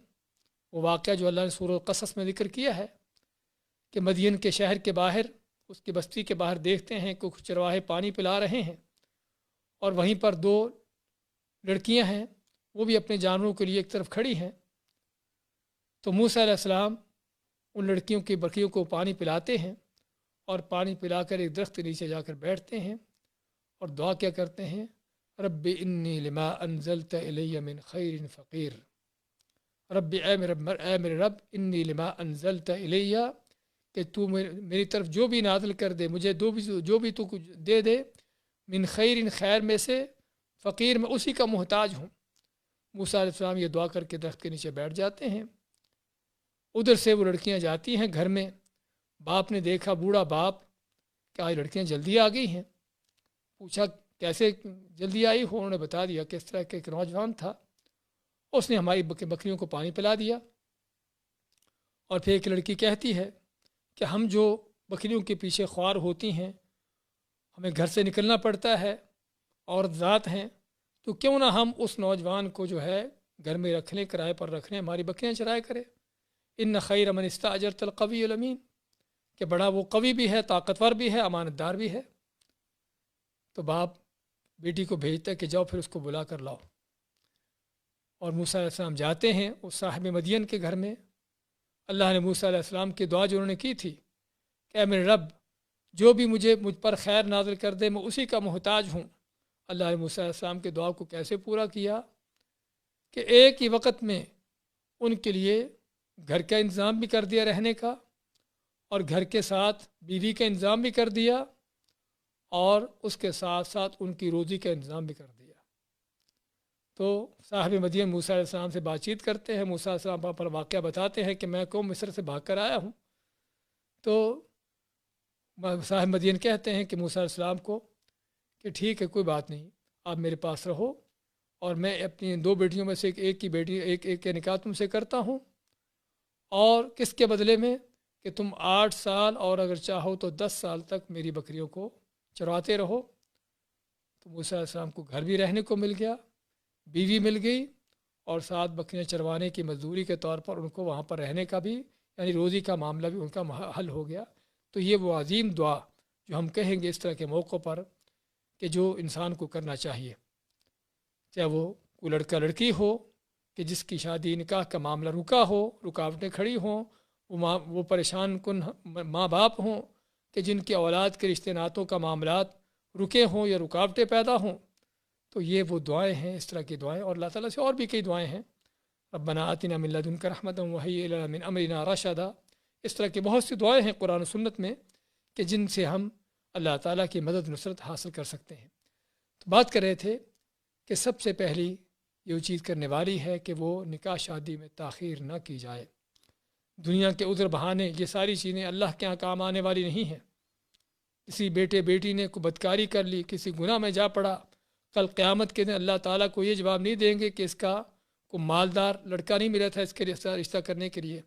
وہ واقعہ جو اللہ نے سورۃ القصص میں ذکر کیا ہے کہ مدین کے شہر کے باہر، اس کی بستی کے باہر دیکھتے ہیں کہ کچھ چرواہے پانی پلا رہے ہیں، اور وہیں پر 2 لڑکیاں ہیں، وہ بھی اپنے جانوروں کے لیے ایک طرف کھڑی ہیں۔ تو موسیٰ علیہ السلام ان لڑکیوں کی بکریوں کو پانی پلاتے ہیں، اور پانی پلا کر ایک درخت کے نیچے جا کر بیٹھتے ہیں، اور دعا کیا کرتے ہیں؟ رب انی لما انزلت الی من خیر فقیر، رب اے میرے رب انی لما انزلت الی، کہ تو میری طرف جو بھی نازل کر دے، مجھے جو بھی تو کچھ دے دے، من خیر خیر میں سے، فقیر میں اسی کا محتاج ہوں۔ موسیٰ علیہ السلام یہ دعا کر کے درخت کے نیچے بیٹھ جاتے ہیں۔ ادھر سے وہ لڑکیاں جاتی ہیں گھر میں، باپ نے دیکھا، بوڑھا باپ، کہ آج لڑکیاں جلدی آ گئی ہیں۔ پوچھا کیسے جلدی آئی ہو؟ انہوں نے بتا دیا کہ اس طرح کے ایک نوجوان تھا، اس نے ہماری بکریوں کو پانی پلا دیا۔ اور پھر ایک لڑکی کہتی ہے کہ ہم جو بکریوں کے پیچھے خوار ہوتی ہیں، ہمیں گھر سے نکلنا پڑتا ہے، عورت ذات ہیں، تو کیوں نہ ہم اس نوجوان کو جو ہے گھر میں رکھ لیں، کرائے پر رکھ لیں، ہماری بکریاں چرائے کرے۔ ان خیر من استاجرت القوی الامین، کہ بڑا وہ قوی بھی ہے، طاقتور بھی ہے، امانت دار بھی ہے۔ تو باپ بیٹی کو بھیجتا ہے کہ جاؤ پھر اس کو بلا کر لاؤ۔ اور موسیٰ علیہ السلام جاتے ہیں اس صاحب مدین کے گھر میں۔ اللہ نے موسیٰ علیہ السلام کی دعا جو انہوں نے کی تھی کہ اے میرے رب، جو بھی مجھ پر خیر نازل کر دے، میں اسی کا محتاج ہوں۔ اللہ نے موسیٰ علیہ السلام کی دعا کو کیسے پورا کیا کہ ایک ہی وقت میں ان کے لیے گھر کا انتظام بھی کر دیا رہنے کا، اور گھر کے ساتھ بیوی کا انتظام بھی کر دیا، اور اس کے ساتھ ساتھ ان کی روزی کا انتظام بھی کر دیا۔ تو صاحب مدین موسیٰ علیہ السلام سے بات چیت کرتے ہیں، موسیٰ علیہ السلام پر واقعہ بتاتے ہیں کہ میں قوم مصر سے بھاگ کر آیا ہوں۔ تو صاحب مدین کہتے ہیں کہ موسیٰ علیہ السلام کو کہ ٹھیک ہے، کوئی بات نہیں، آپ میرے پاس رہو، اور میں اپنی 2 بیٹیوں میں سے ایک کی بیٹی ایک کا نکاح تم سے کرتا ہوں، اور کس کے بدلے میں کہ تم 8 سال اور اگر چاہو تو 10 سال تک میری بکریوں کو چرواتے رہو۔ تو موسیٰ علیہ السلام کو گھر بھی رہنے کو مل گیا، بیوی مل گئی، اور ساتھ بکریاں چروانے کی مزدوری کے طور پر ان کو وہاں پر رہنے کا بھی، یعنی روزی کا معاملہ بھی ان کا حل ہو گیا۔ تو یہ وہ عظیم دعا جو ہم کہیں گے اس طرح کے موقع پر کہ جو انسان کو کرنا چاہیے، چاہے وہ کوئی لڑکا لڑکی ہو کہ جس کی شادی نکاح کا معاملہ رکا ہو، رکاوٹیں کھڑی ہوں، وہ پریشان کن ماں باپ ہوں کہ جن کے اولاد کے رشتے ناتوں کا معاملات رکے ہوں یا رکاوٹیں پیدا ہوں، تو یہ وہ دعائیں ہیں، اس طرح کی دعائیں۔ اور اللہ تعالیٰ سے اور بھی کئی دعائیں ہیں، ربنا آتنا من لدنک رحمۃ وہیئ لنا من امرنا رشدا، اس طرح کی بہت سی دعائیں ہیں قرآن و سنت میں کہ جن سے ہم اللہ تعالیٰ کی مدد نصرت حاصل کر سکتے ہیں۔ تو بات کر رہے تھے کہ سب سے پہلی یہ چیز کرنے والی ہے کہ وہ نکاح شادی میں تاخیر نہ کی جائے۔ دنیا کے عذر بہانے، یہ ساری چیزیں اللہ کے یہاں کام آنے والی نہیں ہیں۔ کسی بیٹے بیٹی نے کوئی بدکاری کر لی، کسی گناہ میں جا پڑا، کل قیامت کے دن اللہ تعالیٰ کو یہ جواب نہیں دیں گے کہ اس کا کوئی مالدار لڑکا نہیں ملا تھا اس کے رشتہ کرنے کے لیے،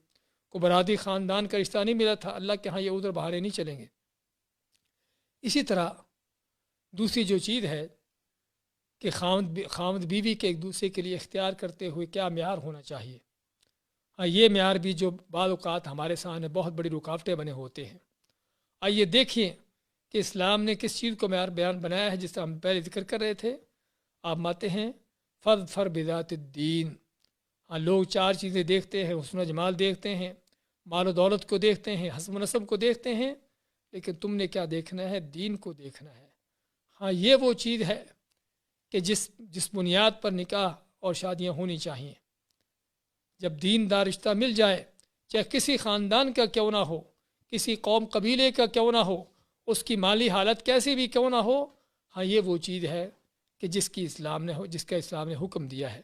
کوئی برادری خاندان کا رشتہ نہیں ملا تھا، اللہ کے ہاں یہ عذر بہانے نہیں چلیں گے۔ اسی طرح دوسری جو چیز ہے کہ خاوند بیوی کے ایک دوسرے کے لیے اختیار کرتے ہوئے کیا معیار ہونا چاہیے۔ ہاں، یہ معیار بھی جو بعض اوقات ہمارے سامنے بہت بڑی رکاوٹیں بنے ہوتے ہیں۔ آئیے دیکھیں کہ اسلام نے کس چیز کو معیار بیان بنایا ہے، جس طرح ہم پہلے ذکر کر رہے تھے۔ آپ ماتے ہیں فر بذات الدین۔ ہاں، لوگ 4 چیزیں دیکھتے ہیں، حسن و جمال دیکھتے ہیں، مال و دولت کو دیکھتے ہیں، حسب و نسب کو دیکھتے ہیں، لیکن تم نے کیا دیکھنا ہے؟ دین کو دیکھنا ہے۔ ہاں، یہ وہ چیز ہے کہ جس بنیاد پر نکاح اور شادیاں ہونی چاہیے۔ جب دین دار رشتہ مل جائے، چاہے کسی خاندان کا کیوں نہ ہو، کسی قوم قبیلے کا کیوں نہ ہو، اس کی مالی حالت کیسی بھی کیوں نہ ہو، ہاں یہ وہ چیز ہے کہ جس کا اسلام نے حکم دیا ہے۔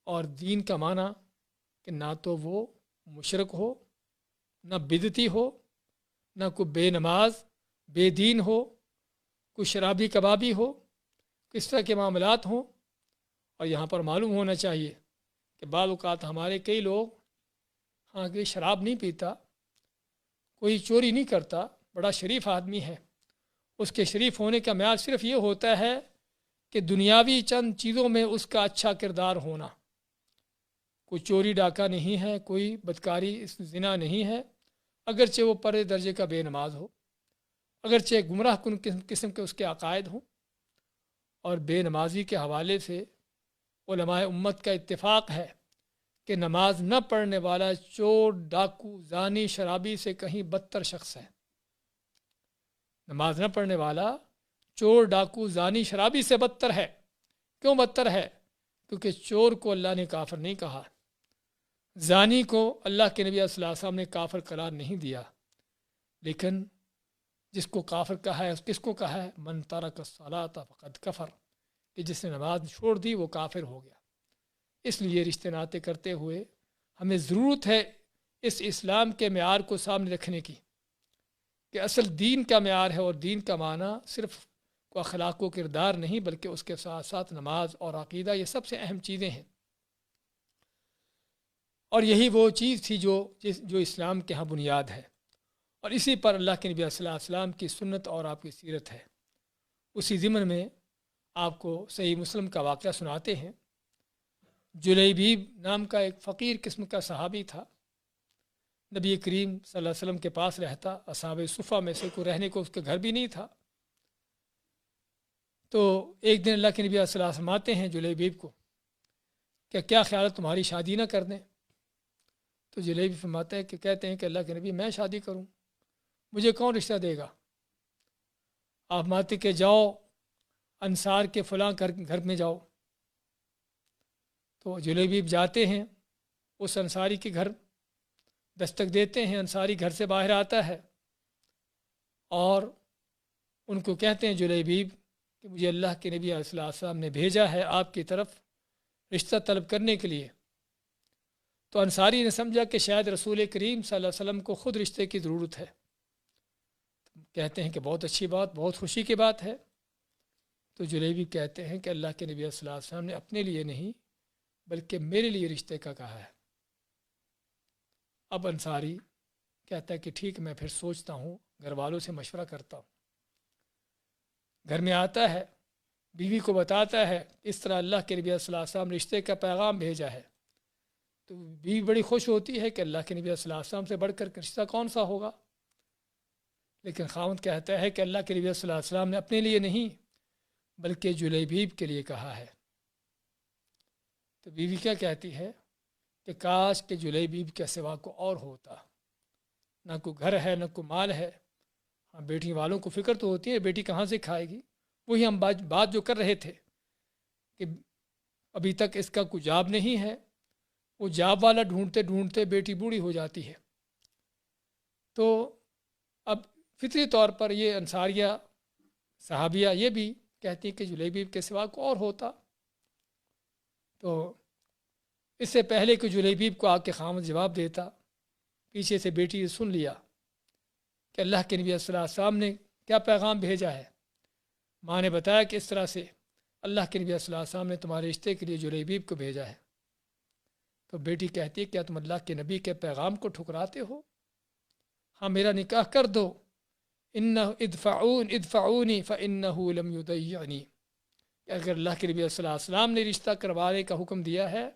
اور دین کا معنی کہ نہ تو وہ مشرک ہو، نہ بدعتی ہو، نہ کوئی بے نماز بے دین ہو، کوئی شرابی کبابی ہو، کس طرح کے معاملات ہوں۔ اور یہاں پر معلوم ہونا چاہیے کہ بعض اوقات ہمارے کئی لوگ، ہاں، کوئی شراب نہیں پیتا، کوئی چوری نہیں کرتا، بڑا شریف آدمی ہے، اس کے شریف ہونے کا معیار صرف یہ ہوتا ہے کہ دنیاوی چند چیزوں میں اس کا اچھا کردار ہونا۔ کوئی چوری ڈاکہ نہیں ہے، کوئی بدکاری زنا نہیں ہے، اگرچہ وہ پرے درجے کا بے نماز ہو، اگرچہ گمراہ کن قسم کے اس کے عقائد ہوں۔ اور بے نمازی کے حوالے سے علماء امت کا اتفاق ہے کہ نماز نہ پڑھنے والا چور، ڈاکو، زانی، شرابی سے کہیں بدتر شخص ہے۔ نماز نہ پڑھنے والا چور، ڈاکو، زانی، شرابی سے بدتر ہے۔ کیوں بدتر ہے؟ کیونکہ چور کو اللہ نے کافر نہیں کہا، زانی کو اللہ کے نبی صلی اللہ علیہ وسلم نے کافر قرار نہیں دیا، لیکن جس کو کافر کہا ہے، کس کو کہا ہے؟ من ترک الصلاۃ فقد کفر، کہ جس نے نماز چھوڑ دی وہ کافر ہو گیا۔ اس لیے رشتے ناطے کرتے ہوئے ہمیں ضرورت ہے اس اسلام کے معیار کو سامنے رکھنے کی، کہ اصل دین کا معیار ہے، اور دین کا معنی صرف کو اخلاق و کردار نہیں، بلکہ اس کے ساتھ ساتھ نماز اور عقیدہ، یہ سب سے اہم چیزیں ہیں۔ اور یہی وہ چیز تھی جو اسلام کے ہاں بنیاد ہے، اور اسی پر اللہ کے نبی صلی اللہ علیہ وسلم کی سنت اور آپ کی سیرت ہے۔ اسی ضمن میں آپ کو صحیح مسلم کا واقعہ سناتے ہیں۔ جلیبیب نام کا ایک فقیر قسم کا صحابی تھا، نبی کریم صلی اللہ علیہ وسلم کے پاس رہتا، اصحاب صفہ میں سے کوئی رہنے کو اس کے گھر بھی نہیں تھا۔ تو ایک دن اللہ کے نبی صلی اللہ علیہ وسلم آتے ہیں جلیبیب کو کہ کیا خیال ہے تمہاری شادی نہ کر دیں؟ تو جلیبیب فرماتا ہے کہ کہتے ہیں کہ اللہ کے نبی میں شادی کروں، مجھے کون رشتہ دے گا؟ آپ ماتے کہ جاؤ انصار کے فلاں گھر میں جاؤ۔ تو جلیبیب جاتے ہیں، اس انصاری کے گھر دستک دیتے ہیں، انصاری گھر سے باہر آتا ہے اور ان کو کہتے ہیں جلیبیب کہ مجھے اللہ کے نبی علیہ الصلوۃ والسلام نے بھیجا ہے آپ کی طرف رشتہ طلب کرنے کے لیے۔ تو انصاری نے سمجھا کہ شاید رسول کریم صلی اللہ علیہ وسلم کو خود رشتے کی ضرورت ہے۔ کہتے ہیں کہ بہت اچھی بات، بہت خوشی کی بات ہے۔ تو جلیبی کہتے ہیں کہ اللہ کے نبی صلی اللہ علیہ وسلم نے اپنے لیے نہیں بلکہ میرے لیے رشتے کا کہا ہے۔ اب انصاری کہتا ہے کہ ٹھیک، میں پھر سوچتا ہوں، گھر والوں سے مشورہ کرتا ہوں۔ گھر میں آتا ہے، بیوی کو بتاتا ہے اس طرح اللہ کے نبی صلی اللہ علیہ وسلم نے رشتے کا پیغام بھیجا ہے۔ تو بیوی بڑی خوش ہوتی ہے کہ اللہ کے نبی صلی اللہ علیہ وسلم سے بڑھ کر رشتہ کون سا ہوگا، لیکن خاوند کہتا ہے کہ اللہ کے نبی صلی اللہ علیہ وسلم نے اپنے لیے نہیں بلکہ جلیبیب کے لیے کہا ہے۔ تو بیوی کیا کہتی ہے کہ کاش کہ جلیبیب کے سوا کو اور ہوتا، نہ کوئی گھر ہے نہ کوئی مال ہے۔ ہاں، بیٹی والوں کو فکر تو ہوتی ہے، بیٹی کہاں سے کھائے گی۔ وہی ہم بات جو کر رہے تھے کہ ابھی تک اس کا کوئی جاب نہیں ہے، وہ جاب والا ڈھونڈتے ڈھونڈتے بیٹی بوڑھی ہو جاتی ہے۔ تو اب فطری طور پر یہ انصاریہ صحابیہ یہ بھی کہتی کہ جلیبیب کے سوا کو اور ہوتا۔ تو اس سے پہلے کہ جلیبیب کو آ کے خامد جواب دیتا، پیچھے سے بیٹی نے سن لیا کہ اللہ کے نبی صلی اللہ علیہ وسلم نے کیا پیغام بھیجا ہے۔ ماں نے بتایا کہ اس طرح سے اللہ کے نبی صلی اللہ علیہ وسلم نے تمہارے رشتے کے لیے جلیبیب کو بھیجا ہے۔ تو بیٹی کہتی ہے کیا تم اللہ کے نبی کے پیغام کو ٹھکراتے ہو؟ ہاں، میرا نکاح کر دو، ادفعونی فإنہ لم یضیعنی، اگر اللہ کے نبی صلی اللہ علیہ وسلم نے رشتہ کروانے کا حکم دیا ہے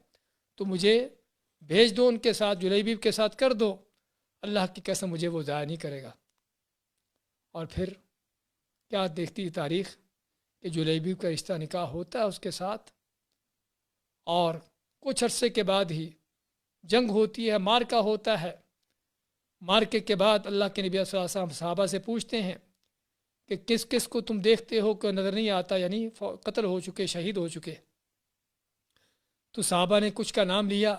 تو مجھے بھیج دو، ان کے ساتھ جلیبیب کے ساتھ کر دو، اللہ کی قسم مجھے وہ ضائع نہیں کرے گا۔ اور پھر کیا دیکھتی ہے تاریخ کہ جلیبیب کا رشتہ نکاح ہوتا ہے اس کے ساتھ، اور کچھ عرصے کے بعد ہی جنگ ہوتی ہے، مارکا ہوتا ہے۔ مارکے کے بعد اللہ کے نبی صلی اللہ علیہ وسلم صحابہ سے پوچھتے ہیں کہ کس کس کو تم دیکھتے ہو کہ نظر نہیں آتا، یعنی قتل ہو چکے، شہید ہو چکے۔ تو صحابہ نے کچھ کا نام لیا۔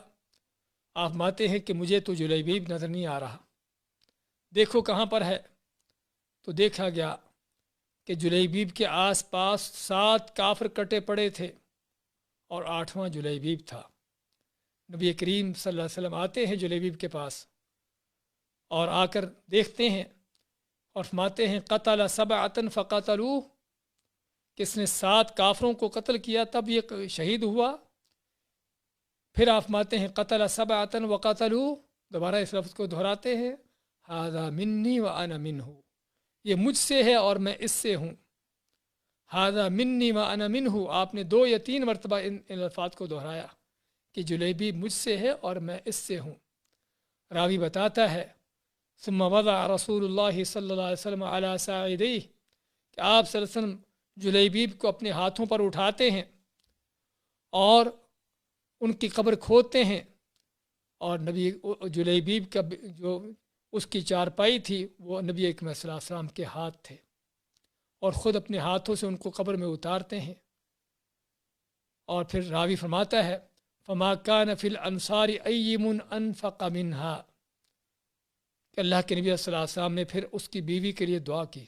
آپ ماتے ہیں کہ مجھے تو جلیبیب نظر نہیں آ رہا، دیکھو کہاں پر ہے۔ تو دیکھا گیا کہ جلیبیب کے آس پاس 7 کافر کٹے پڑے تھے اور 8واں جلیبیب تھا۔ نبی کریم صلی اللہ علیہ وسلم آتے ہیں جلیبیب کے پاس اور آ کر دیکھتے ہیں اور فرماتے ہیں قتل 7 فقتلوہ، کس نے 7 کافروں کو قتل کیا تب یہ شہید ہوا۔ پھر آپ فرماتے ہیں قتل 7 وقتلوہ، دوبارہ اس لفظ کو دہراتے ہیں ھذا منی وانا منہ، یہ مجھ سے ہے اور میں اس سے ہوں۔ ھذا منی وانا منہ، آپ نے 2 یا 3 مرتبہ ان الفاظ کو دہرایا کہ جلیبیب مجھ سے ہے اور میں اس سے ہوں۔ راوی بتاتا ہے ثم وضع رسول اللہ صلی اللہ علیہ وسلم علی ساعدیہ، کہ آپ صلی اللہ علیہ وسلم جلیبیب کو اپنے ہاتھوں پر اٹھاتے ہیں اور ان کی قبر کھودتے ہیں، اور نبی جلیبیب کا جو اس کی چارپائی تھی وہ نبی اکرم صلی اللہ علیہ وسلم کے ہاتھ تھے، اور خود اپنے ہاتھوں سے ان کو قبر میں اتارتے ہیں۔ اور پھر راوی فرماتا ہے فما کان فی الانصار ایم انفق منہا کہ اللہ کے نبی صلی اللہ علیہ وسلم نے پھر اس کی بیوی کے لیے دعا کی،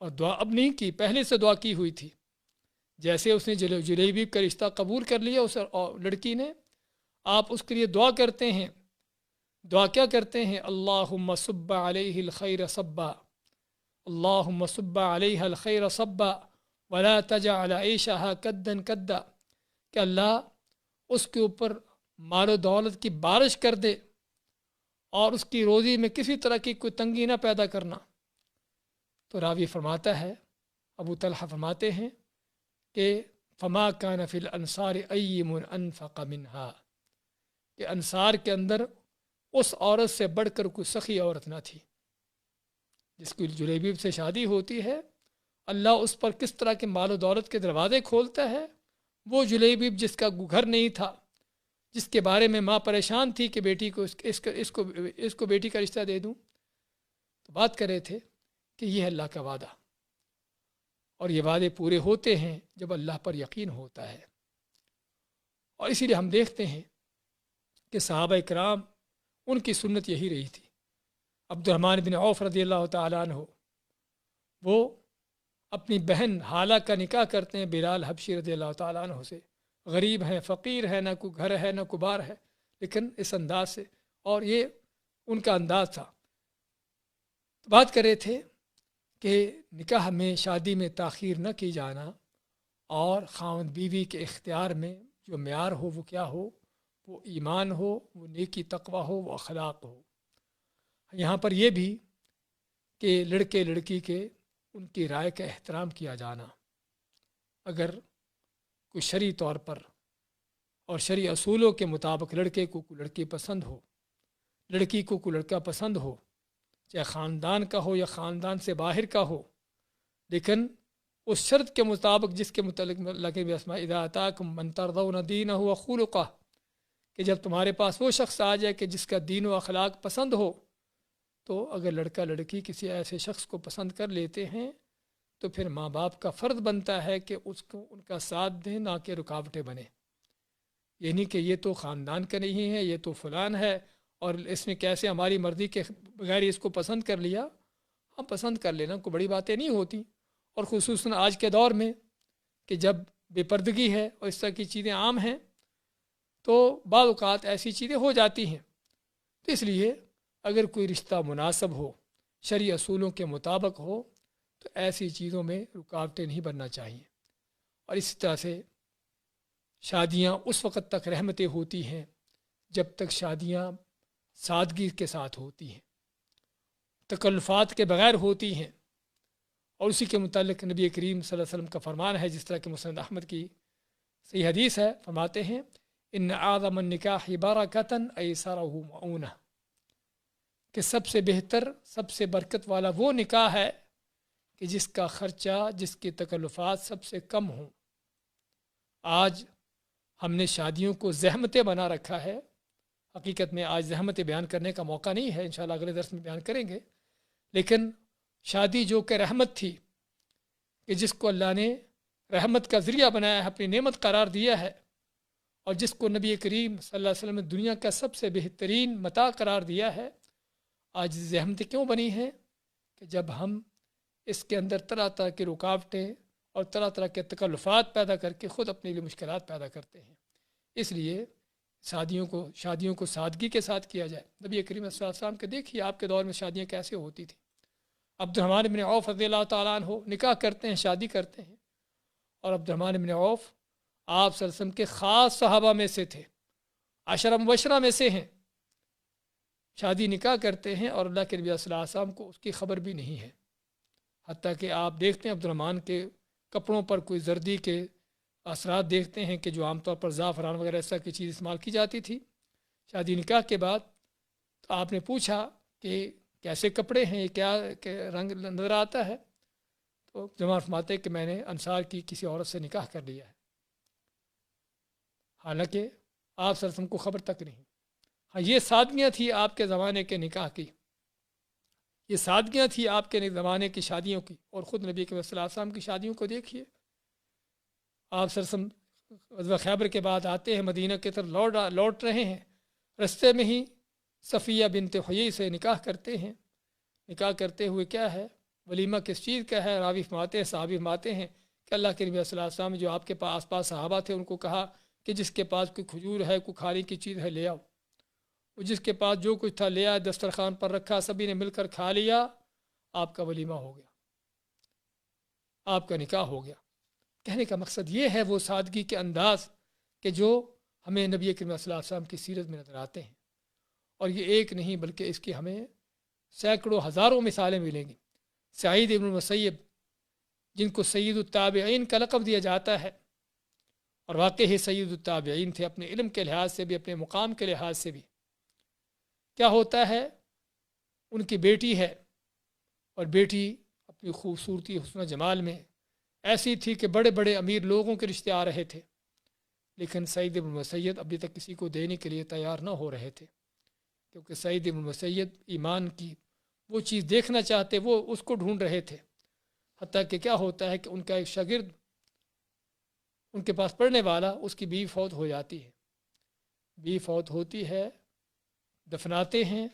اور دعا اب نہیں کی، پہلے سے دعا کی ہوئی تھی۔ جیسے اس نے جلیبیب کا رشتہ قبول کر لیا اس لڑکی نے، آپ اس کے لیے دعا کرتے ہیں۔ دعا کیا کرتے ہیں؟ اللہم صب علیہ الخیر صبا، اللہم صب علیہ الخیر صبا ولا تجعل عیشہا کدا کدا، کہ اللہ اس کے اوپر مال و دولت کی بارش کر دے اور اس کی روزی میں کسی طرح کی کوئی تنگی نہ پیدا کرنا۔ تو راوی فرماتا ہے، ابو طلحہ فرماتے ہیں کہ فما کان فی الانصار ایم انفق منہا، کہ انصار کے اندر اس عورت سے بڑھ کر کوئی سخی عورت نہ تھی۔ جس کی جلیبیب سے شادی ہوتی ہے، اللہ اس پر کس طرح کے مال و دولت کے دروازے کھولتا ہے۔ وہ جلیبیب جس کا گھر نہیں تھا، جس کے بارے میں ماں پریشان تھی کہ بیٹی کو اس کو بیٹی کا رشتہ دے دوں، تو بات کر رہے تھے کہ یہ ہے اللہ کا وعدہ، اور یہ وعدے پورے ہوتے ہیں جب اللہ پر یقین ہوتا ہے۔ اور اسی لیے ہم دیکھتے ہیں کہ صحابہ کرام ان کی سنت یہی رہی تھی۔ عبد الرحمن بن عوف رضی اللہ تعالیٰ عنہ، وہ اپنی بہن حالہ کا نکاح کرتے ہیں بلال حبشی رضی اللہ تعالیٰ عنہ سے، غریب ہیں، فقیر ہے، نہ کوئی گھر ہے نہ کوئی بار ہے، لیکن اس انداز سے، اور یہ ان کا انداز تھا۔ بات کر رہے تھے کہ نکاح میں، شادی میں تاخیر نہ کی جانا، اور خاوند بیوی کے اختیار میں جو معیار ہو وہ کیا ہو؟ وہ ایمان ہو، وہ نیکی تقوی ہو، وہ اخلاق ہو۔ یہاں پر یہ بھی کہ لڑکے لڑکی کے ان کی رائے کا احترام کیا جانا۔ اگر کوئی شرعی طور پر اور شرعی اصولوں کے مطابق لڑکے کو کوئی لڑکی پسند ہو، لڑکی کو کوئی لڑکا پسند ہو، چاہے خاندان کا ہو یا خاندان سے باہر کا ہو، لیکن اس شرط کے مطابق جس کے متعلق اللہ کے اسماء اذا اتاکم من ترضون دینہ وخلقہ، کہ جب تمہارے پاس وہ شخص آ جائے کہ جس کا دین و اخلاق پسند ہو، تو اگر لڑکا لڑکی کسی ایسے شخص کو پسند کر لیتے ہیں تو پھر ماں باپ کا فرض بنتا ہے کہ اس کو ان کا ساتھ دیں، نہ کہ رکاوٹیں بنے۔ یہ نہیں کہ یہ تو خاندان کا نہیں ہے، یہ تو فلان ہے اور اس میں کیسے ہماری مرضی کے بغیر اس کو پسند کر لیا۔ ہم پسند کر لینا کوئی بڑی باتیں نہیں ہوتی، اور خصوصاً آج کے دور میں کہ جب بے پردگی ہے اور اس طرح کی چیزیں عام ہیں، تو بعض اوقات ایسی چیزیں ہو جاتی ہیں۔ تو اس لیے اگر کوئی رشتہ مناسب ہو، شرعی اصولوں کے مطابق ہو، تو ایسی چیزوں میں رکاوٹیں نہیں بننا چاہیے۔ اور اسی طرح سے شادیاں اس وقت تک رحمتیں ہوتی ہیں جب تک شادیاں سادگی کے ساتھ ہوتی ہیں، تکلفات کے بغیر ہوتی ہیں۔ اور اسی کے متعلق نبی کریم صلی اللہ علیہ وسلم کا فرمان ہے، جس طرح کہ مسند احمد کی صحیح حدیث ہے، فرماتے ہیں ان اعظم النکاح برکۃ ایسرہ معونہ، کہ سب سے بہتر، سب سے برکت والا وہ نکاح ہے کہ جس کا خرچہ، جس کی تکلفات سب سے کم ہوں۔ آج ہم نے شادیوں کو زحمتیں بنا رکھا ہے۔ حقیقت میں آج زحمتیں بیان کرنے کا موقع نہیں ہے، انشاءاللہ اگلے درس میں بیان کریں گے، لیکن شادی جو کہ رحمت تھی، کہ جس کو اللہ نے رحمت کا ذریعہ بنایا ہے، اپنی نعمت قرار دیا ہے، اور جس کو نبی کریم صلی اللہ علیہ وسلم نے دنیا کا سب سے بہترین متاع قرار دیا ہے، آج زحمتیں کیوں بنی ہیں؟ کہ جب ہم اس کے اندر طرح طرح کی رکاوٹیں اور طرح طرح کے تکلفات پیدا کر کے خود اپنے لیے مشکلات پیدا کرتے ہیں۔ اس لیے شادیوں کو سادگی کے ساتھ کیا جائے۔ نبی کریم صلی اللہ علیہ وسلم کے دیکھیے آپ کے دور میں شادیاں کیسے ہوتی تھیں۔ عبد الرحمن بن عوف رضی اللہ تعالیٰ عنہ نکاح کرتے ہیں، شادی کرتے ہیں، اور عبد الرحمن بن عوف آپ صلی اللہ علیہ وسلم کے خاص صحابہ میں سے تھے، عشرہ مبشرہ میں سے ہیں۔ شادی نکاح کرتے ہیں اور اللہ کے نبی صلی اللہ علیہ وسلم کو اس کی خبر بھی نہیں ہے، حتیٰ کہ آپ دیکھتے ہیں عبد الرحمن کے کپڑوں پر کوئی زردی کے اثرات دیکھتے ہیں کہ جو عام طور پر زعفران وغیرہ ایسا کی چیز استعمال کی جاتی تھی۔ شادی نکاح کے بعد تو آپ نے پوچھا کہ کیسے کپڑے ہیں، یہ کیا رنگ نظر آتا ہے؟ تو جمع فرماتے کہ میں نے انصار کی کسی عورت سے نکاح کر لیا ہے، حالانکہ آپ صلی اللہ علیہ وسلم کو خبر تک نہیں۔ ہاں، یہ سادگیاں تھی آپ کے زمانے کے نکاح کی، یہ سادگیاں تھی آپ کے زمانے کی شادیوں کی، اور خود نبی کے صلی اللہ علیہ وسلم کی شادیوں کو دیکھیے۔ آپ صلی اللہ علیہ وسلم غزوہ خیبر کے بعد آتے ہیں، مدینہ کی طرف لوٹ رہے ہیں، رستے میں ہی صفیہ بنت حیی سے نکاح کرتے ہیں۔ نکاح کرتے ہوئے کیا ہے، ولیمہ کس چیز کا ہے؟ راوی فرماتے ہیں، صحابی فرماتے ہیں کہ اللہ کے نبی صلی اللہ علیہ وسلم جو آپ کے آس پاس صحابہ تھے ان کو کہا کہ جس کے پاس کوئی کھجور ہے، کوئی کھانے کی چیز ہے، لے آؤ۔ وہ جس کے پاس جو کچھ تھا لے آیا، دسترخوان پر رکھا، سبھی نے مل کر کھا لیا، آپ کا ولیمہ ہو گیا، آپ کا نکاح ہو گیا۔ کہنے کا مقصد یہ ہے وہ سادگی کے انداز کہ جو ہمیں نبی کریم صلی اللہ علیہ وسلم کی سیرت میں نظر آتے ہیں، اور یہ ایک نہیں بلکہ اس کی ہمیں سینکڑوں ہزاروں مثالیں ملیں گی۔ سعید ابن المسیب جن کو سید التابعین کا لقب دیا جاتا ہے، اور واقعی سید التابعین تھے، اپنے علم کے لحاظ سے بھی، اپنے مقام کے لحاظ سے بھی۔ کیا ہوتا ہے، ان کی بیٹی ہے، اور بیٹی اپنی خوبصورتی، حسن و جمال میں ایسی تھی کہ بڑے بڑے امیر لوگوں کے رشتے آ رہے تھے، لیکن سعید بن مسیب ابھی تک کسی کو دینے کے لیے تیار نہ ہو رہے تھے، کیونکہ سعید بن مسیب ایمان کی وہ چیز دیکھنا چاہتے، وہ اس کو ڈھونڈ رہے تھے۔ حتیٰ کہ کیا ہوتا ہے کہ ان کا ایک شاگرد ان کے پاس پڑھنے والا، اس کی بیوی فوت ہو جاتی ہے، بیوی فوت ہوتی ہے، دفناتے ہیں،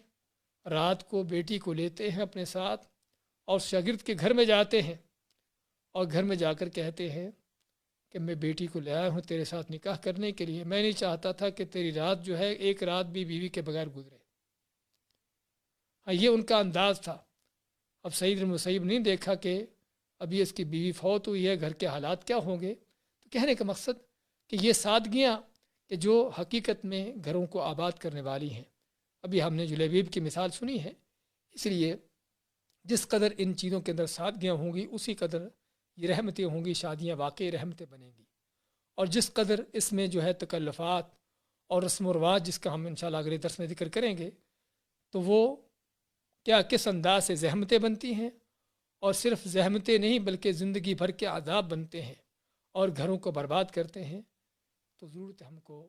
رات کو بیٹی کو لیتے ہیں اپنے ساتھ اور شاگرد کے گھر میں جاتے ہیں، اور گھر میں جا کر کہتے ہیں کہ میں بیٹی کو لے آیا ہوں تیرے ساتھ نکاح کرنے کے لیے، میں نہیں چاہتا تھا کہ تیری رات جو ہے ایک رات بھی بیوی کے بغیر گزرے۔ ہاں، یہ ان کا انداز تھا۔ اب سعید بن مسیب نہیں دیکھا کہ ابھی اس کی بیوی فوت ہوئی ہے، گھر کے حالات کیا ہوں گے۔ تو کہنے کا مقصد کہ یہ سادگیاں کہ جو حقیقت میں گھروں کو آباد کرنے والی ہیں۔ ابھی ہم نے جلیبیب کی مثال سنی ہے، اس لیے جس قدر ان چیزوں کے اندر سادگیاں ہوں گی اسی قدر یہ رحمتیں ہوں گی، شادیاں واقعی رحمتیں بنیں گی۔ اور جس قدر اس میں جو ہے تکلفات اور رسم و رواج، جس کا ہم انشاءاللہ اگلے درس میں ذکر کریں گے، تو وہ کیا کس انداز سے زحمتیں بنتی ہیں، اور صرف زحمتیں نہیں بلکہ زندگی بھر کے عذاب بنتے ہیں اور گھروں کو برباد کرتے ہیں۔ تو ضرورت ہے ہم کو،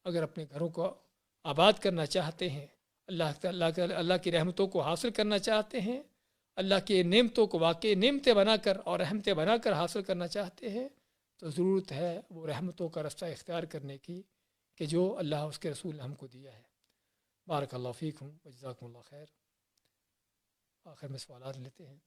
اگر اپنے گھروں کو آباد کرنا چاہتے ہیں، اللہ کی رحمتوں کو حاصل کرنا چاہتے ہیں، اللہ کی نعمتوں کو واقعی نعمتیں بنا کر اور رحمتیں بنا کر حاصل کرنا چاہتے ہیں، تو ضرورت ہے وہ رحمتوں کا رستہ اختیار کرنے کی کہ جو اللہ اس کے رسول نے ہم کو دیا ہے۔ بارک اللہ فیکم وجزاکم اللہ خیر۔ آخر میں سوالات لیتے ہیں۔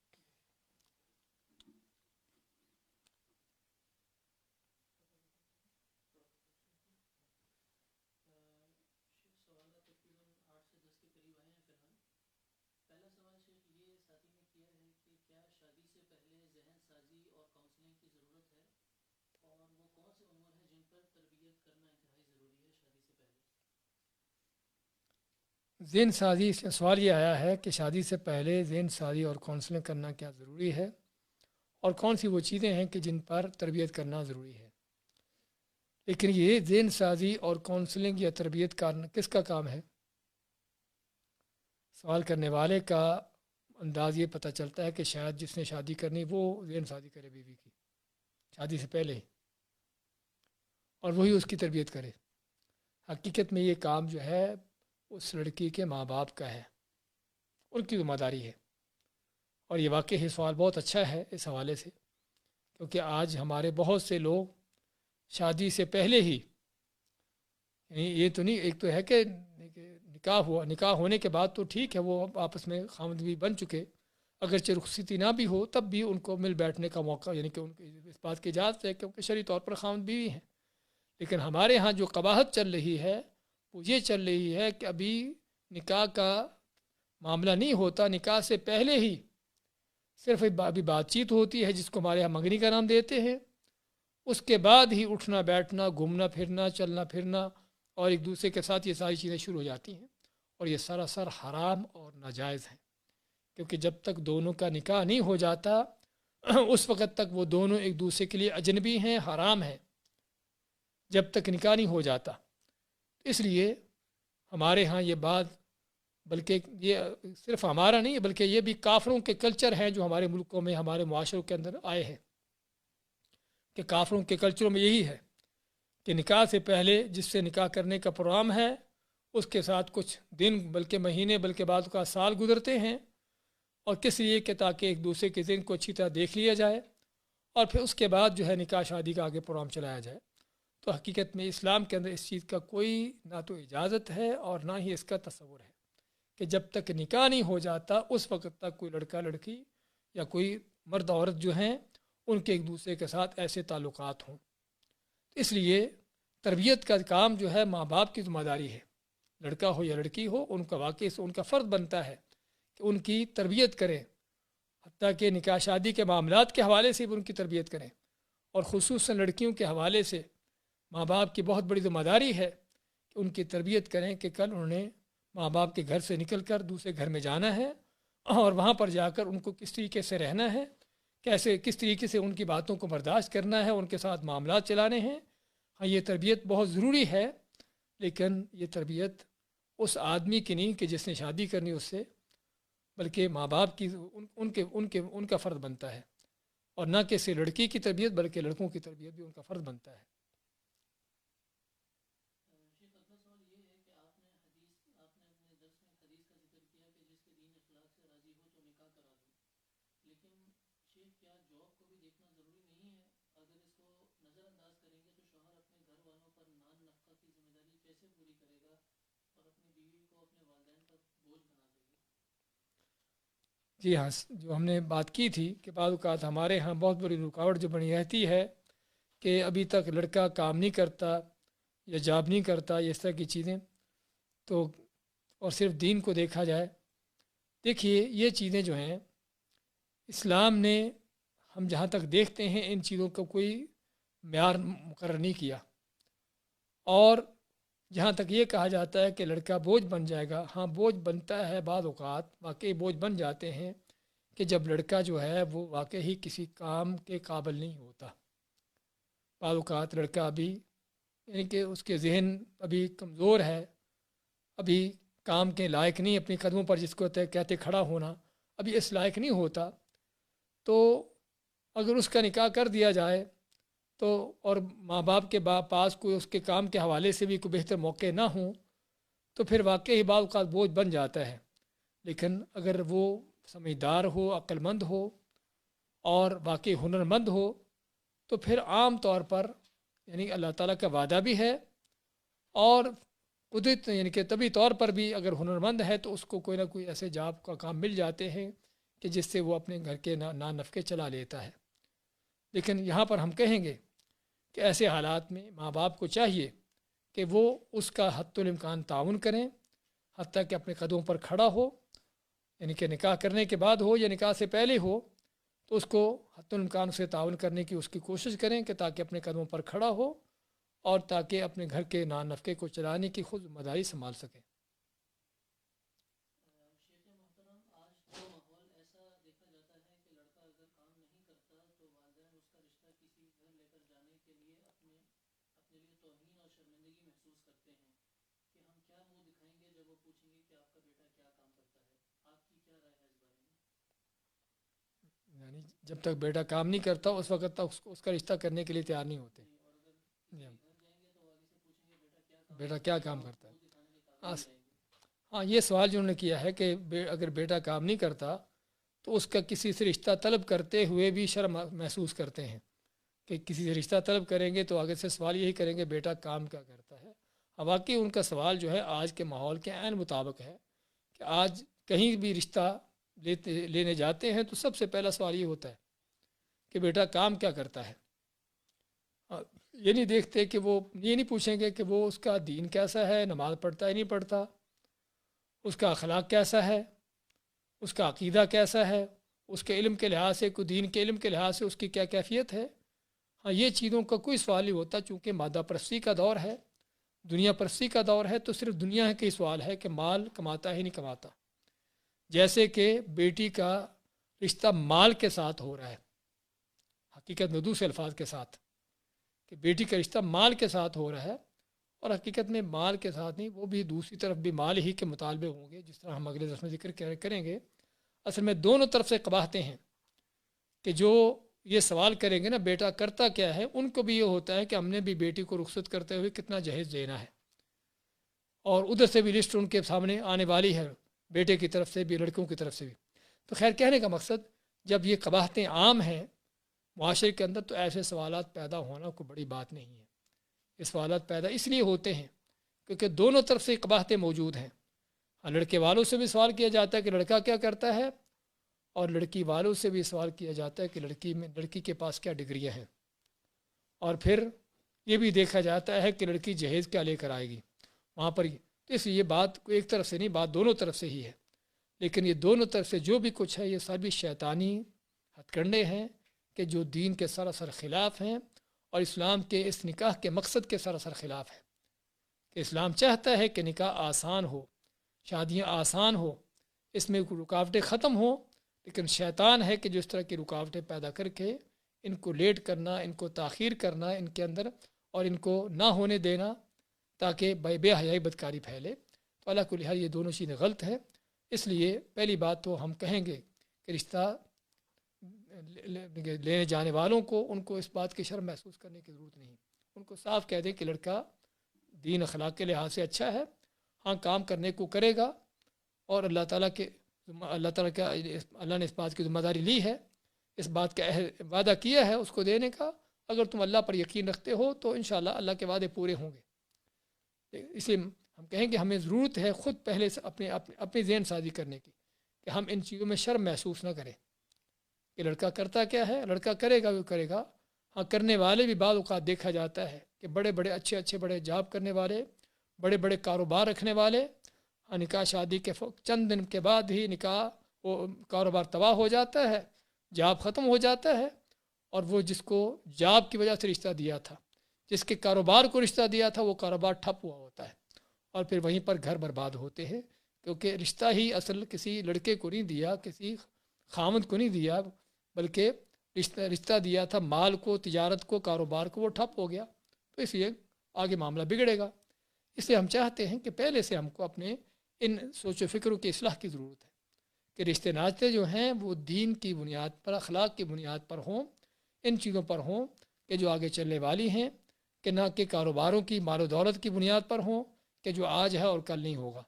ذہن سازی سے سوال یہ آیا ہے کہ شادی سے پہلے ذہن سازی اور کونسلنگ کرنا کیا ضروری ہے، اور کون سی وہ چیزیں ہیں کہ جن پر تربیت کرنا ضروری ہے۔ لیکن یہ ذہن سازی اور کونسلنگ یا تربیت کرنا کس کا کام ہے؟ سوال کرنے والے کا انداز یہ پتہ چلتا ہے کہ شاید جس نے شادی کرنی وہ ذہن سازی کرے بیوی کی شادی سے پہلے، اور وہی اس کی تربیت کرے۔ حقیقت میں یہ کام جو ہے اس لڑکی کے ماں باپ کا ہے، ان کی ذمہ داری ہے۔ اور یہ واقعی سوال بہت اچھا ہے اس حوالے سے، کیونکہ آج ہمارے بہت سے لوگ شادی سے پہلے ہی، یعنی یہ تو نہیں، ایک تو ہے کہ نکاح ہونے کے بعد تو ٹھیک ہے، وہ آپس میں خاوند بھی بن چکے، اگرچہ رخصتی نہ بھی ہو تب بھی ان کو مل بیٹھنے کا موقع، یعنی کہ ان کی اس بات کی اجازت ہے کیونکہ شرعی طور پر خاوند بیوی ہیں۔ لیکن ہمارے ہاں جو قباحت چل رہی ہے وہ یہ چل رہی ہے کہ ابھی نکاح کا معاملہ نہیں ہوتا، نکاح سے پہلے ہی صرف ابھی بات چیت ہوتی ہے جس کو ہمارے ہاں منگنی کا نام دیتے ہیں، اس کے بعد ہی اٹھنا بیٹھنا، گھومنا پھرنا، چلنا پھرنا اور ایک دوسرے کے ساتھ یہ ساری چیزیں شروع ہو جاتی ہیں، اور یہ سراسر حرام اور ناجائز ہیں، کیونکہ جب تک دونوں کا نکاح نہیں ہو جاتا اس وقت تک وہ دونوں ایک دوسرے کے لیے اجنبی ہیں، حرام ہیں، جب تک نکاح نہیں ہو جاتا۔ اس لیے ہمارے ہاں یہ بات، بلکہ یہ صرف ہمارا نہیں بلکہ یہ بھی کافروں کے کلچر ہیں جو ہمارے ملکوں میں، ہمارے معاشروں کے اندر آئے ہیں، کہ کافروں کے کلچروں میں یہی ہے کہ نکاح سے پہلے جس سے نکاح کرنے کا پروگرام ہے اس کے ساتھ کچھ دن بلکہ مہینے بلکہ بعد کا سال گزرتے ہیں، اور کس لیے کہ تاکہ ایک دوسرے کے ذہن کو اچھی طرح دیکھ لیا جائے، اور پھر اس کے بعد جو ہے نکاح شادی کا آگے پروگرام چلایا جائے۔ تو حقیقت میں اسلام کے اندر اس چیز کا کوئی نہ تو اجازت ہے اور نہ ہی اس کا تصور ہے کہ جب تک نکاح نہیں ہو جاتا اس وقت تک کوئی لڑکا لڑکی یا کوئی مرد عورت جو ہیں ان کے ایک دوسرے کے ساتھ ایسے تعلقات ہوں. اس لیے تربیت کا کام جو ہے ماں باپ کی ذمہ داری ہے. لڑکا ہو یا لڑکی ہو ان کا واقعی سے ان کا فرض بنتا ہے کہ ان کی تربیت کریں، حتیٰ کہ نکاح شادی کے معاملات کے حوالے سے بھی ان کی تربیت کریں. اور خصوصاً لڑکیوں کے حوالے سے ماں باپ کی بہت بڑی ذمہ داری ہے کہ ان کی تربیت کریں کہ کل انہوں نے ماں باپ کے گھر سے نکل کر دوسرے گھر میں جانا ہے اور وہاں پر جا کر ان کو کس طریقے سے رہنا ہے، کس طریقے سے ان کی باتوں کو برداشت کرنا ہے، ان کے ساتھ معاملات چلانے ہیں. ہاں یہ تربیت بہت ضروری ہے، لیکن یہ تربیت اس آدمی کی نہیں کہ جس نے شادی کرنی اس سے، بلکہ ماں باپ کی ان کا فرض بنتا ہے. اور نہ کہ صرف لڑکی کی تربیت بلکہ لڑکوں کی تربیت بھی ان کا فرض بنتا ہے. جی ہاں، جو ہم نے بات کی تھی کہ بعض اوقات ہمارے ہاں بہت بڑی رکاوٹ جو بنی رہتی ہے کہ ابھی تک لڑکا کام نہیں کرتا یا جاب نہیں کرتا یا اس طرح کی چیزیں، تو اور صرف دین کو دیکھا جائے. دیکھیے یہ چیزیں جو ہیں اسلام نے ہم جہاں تک دیکھتے ہیں ان چیزوں کا کوئی معیار مقرر نہیں کیا. اور جہاں تک یہ کہا جاتا ہے کہ لڑکا بوجھ بن جائے گا، ہاں بوجھ بنتا ہے، بعض اوقات واقعی بوجھ بن جاتے ہیں کہ جب لڑکا جو ہے وہ واقعی کسی کام کے قابل نہیں ہوتا. بعض اوقات لڑکا ابھی یعنی کہ اس کے ذہن ابھی کمزور ہے، ابھی کام کے لائق نہیں، اپنے قدموں پر جس کو کہتے کھڑا ہونا ابھی اس لائق نہیں ہوتا. تو اگر اس کا نکاح کر دیا جائے تو اور ماں باپ کے پاس کوئی اس کے کام کے حوالے سے بھی کوئی بہتر موقع نہ ہوں تو پھر واقعی بعض اوقات بوجھ بن جاتا ہے. لیکن اگر وہ سمجھدار ہو، عقل مند ہو اور واقعی ہنرمند ہو تو پھر عام طور پر یعنی اللہ تعالیٰ کا وعدہ بھی ہے اور قدرت یعنی کہ طبی طور پر بھی اگر ہنرمند ہے تو اس کو کوئی نہ کوئی ایسے جاب کا کام مل جاتے ہیں کہ جس سے وہ اپنے گھر کے نفقے چلا لیتا ہے. لیکن یہاں پر ہم کہیں گے کہ ایسے حالات میں ماں باپ کو چاہیے کہ وہ اس کا حتی الامکان تعاون کریں، حتیٰ کہ اپنے قدموں پر کھڑا ہو، یعنی کہ نکاح کرنے کے بعد ہو یا نکاح سے پہلے ہو تو اس کو حتی الامکان سے تعاون کرنے کی اس کی کوشش کریں کہ تاکہ اپنے قدموں پر کھڑا ہو اور تاکہ اپنے گھر کے نفقے کو چلانے کی خود ذمہ داری سنبھال سکیں. یعنی جب تک بیٹا کام نہیں کرتا اس وقت تک اس کا رشتہ کرنے کے لیے تیار نہیں ہوتے. بیٹا کیا کام کرتا ہے؟ ہاں یہ سوال جو انہوں نے کیا ہے کہ اگر بیٹا کام نہیں کرتا تو اس کا کسی سے رشتہ طلب کرتے ہوئے بھی شرم محسوس کرتے ہیں کہ کسی سے رشتہ طلب کریں گے تو آگے سے سوال یہی کریں گے بیٹا کام کیا کرتا ہے. واقعی ان کا سوال جو ہے آج کے ماحول کے عین مطابق ہے کہ آج کہیں بھی رشتہ لینے جاتے ہیں تو سب سے پہلا سوال یہ ہوتا ہے کہ بیٹا کام کیا کرتا ہے. یہ نہیں دیکھتے کہ وہ یہ نہیں پوچھیں گے کہ وہ اس کا دین کیسا ہے، نماز پڑھتا ہے نہیں پڑھتا، اس کا اخلاق کیسا ہے، اس کا عقیدہ کیسا ہے، اس کے علم کے لحاظ سے کوئی دین کے علم کے لحاظ سے اس کی کیا کیفیت ہے. ہاں یہ چیزوں کا کوئی سوال نہیں ہوتا چونکہ مادہ پرستی کا دور ہے، دنیا پرستی کا دور ہے، تو صرف دنیا کا ہی سوال ہے کہ مال کماتا ہے نہیں کماتا. جیسے کہ بیٹی کا رشتہ مال کے ساتھ ہو رہا ہے، حقیقت میں دوسرے الفاظ کے ساتھ کہ بیٹی کا رشتہ مال کے ساتھ ہو رہا ہے اور حقیقت میں مال کے ساتھ نہیں، وہ بھی دوسری طرف بھی مال ہی کے مطالبے ہوں گے جس طرح ہم اگلے درس میں ذکر کریں گے. اصل میں دونوں طرف سے قباحتیں ہیں کہ جو یہ سوال کریں گے نا بیٹا کرتا کیا ہے، ان کو بھی یہ ہوتا ہے کہ ہم نے بھی بیٹی کو رخصت کرتے ہوئے کتنا جہیز دینا ہے اور ادھر سے بھی لسٹ ان کے سامنے آنے والی ہے، بیٹے کی طرف سے بھی لڑکوں کی طرف سے بھی. تو خیر کہنے کا مقصد جب یہ قباحتیں عام ہیں معاشرے کے اندر تو ایسے سوالات پیدا ہونا کوئی بڑی بات نہیں ہے. یہ سوالات پیدا اس لیے ہوتے ہیں کیونکہ دونوں طرف سے قباحتیں موجود ہیں. لڑکے والوں سے بھی سوال کیا جاتا ہے کہ لڑکا کیا کرتا ہے, اور لڑکی والوں سے بھی سوال کیا جاتا ہے کہ لڑکی کے پاس کیا ڈگریاں ہیں. اور پھر یہ بھی دیکھا جاتا ہے کہ لڑکی جہیز کیا لے کر آئے گی وہاں پر. تو اس لیے یہ بات ایک طرف سے نہیں, بات دونوں طرف سے ہی ہے. لیکن یہ دونوں طرف سے جو بھی کچھ ہے یہ سبھی شیطانی ہتھ کنڈے ہیں کہ جو دین کے سراسر خلاف ہیں اور اسلام کے اس نکاح کے مقصد کے سراسر خلاف ہے. کہ اسلام چاہتا ہے کہ نکاح آسان ہو, شادیاں آسان ہو, اس میں رکاوٹیں ختم ہوں, لیکن شیطان ہے کہ جو اس طرح کی رکاوٹیں پیدا کر کے ان کو لیٹ کرنا, ان کو تاخیر کرنا ان کے اندر, اور ان کو نہ ہونے دینا تاکہ بے حیائی بدکاری پھیلے. تو اللہ کو لحاظ یہ دونوں چیزیں غلط ہے. اس لیے پہلی بات تو ہم کہیں گے کہ رشتہ لینے جانے والوں کو ان کو اس بات کی شرم محسوس کرنے کی ضرورت نہیں. ان کو صاف کہہ دیں کہ لڑکا دین اخلاق کے لحاظ سے اچھا ہے, ہاں کام کرنے کو کرے گا, اور اللہ تعالیٰ کا اللہ نے اس بات کی ذمہ داری لی ہے, اس بات کا وعدہ کیا ہے اس کو دینے کا. اگر تم اللہ پر یقین رکھتے ہو تو انشاءاللہ اللہ کے وعدے پورے ہوں گے. اس لیے ہم کہیں کہ ہمیں ضرورت ہے خود پہلے سے اپنی ذہن سازی کرنے کی کہ ہم ان چیزوں میں شرم محسوس نہ کریں کہ لڑکا کرتا کیا ہے, لڑکا کرے گا وہ کرے گا. ہاں کرنے والے بھی بعض اوقات دیکھا جاتا ہے کہ بڑے بڑے اچھے بڑے جاب کرنے والے, بڑے بڑے کاروبار رکھنے والے, ہاں نکاح شادی کے چند دن کے بعد ہی نکاح وہ کاروبار تباہ ہو جاتا ہے, جاب ختم ہو جاتا ہے, اور وہ جس کو جاب کی وجہ سے رشتہ دیا تھا, جس کے کاروبار کو رشتہ دیا تھا, وہ کاروبار ٹھپ ہوا ہوتا ہے, اور پھر وہیں پر گھر برباد ہوتے ہیں. کیونکہ رشتہ ہی اصل کسی لڑکے کو نہیں دیا, کسی خامد کو نہیں دیا, بلکہ رشتہ دیا تھا مال کو, تجارت کو, کاروبار کو, وہ ٹھپ ہو گیا. تو اس لیے آگے معاملہ بگڑے گا. اس لیے ہم چاہتے ہیں کہ پہلے سے ہم کو اپنے ان سوچ و فکروں کی اصلاح کی ضرورت ہے کہ رشتے ناطے جو ہیں وہ دین کی بنیاد پر, اخلاق کی بنیاد پر ہوں, ان چیزوں پر ہوں کہ جو آگے چلنے والی ہیں, کہ نہ کہ کاروباروں کی مال و دولت کی بنیاد پر ہوں کہ جو آج ہے اور کل نہیں ہوگا.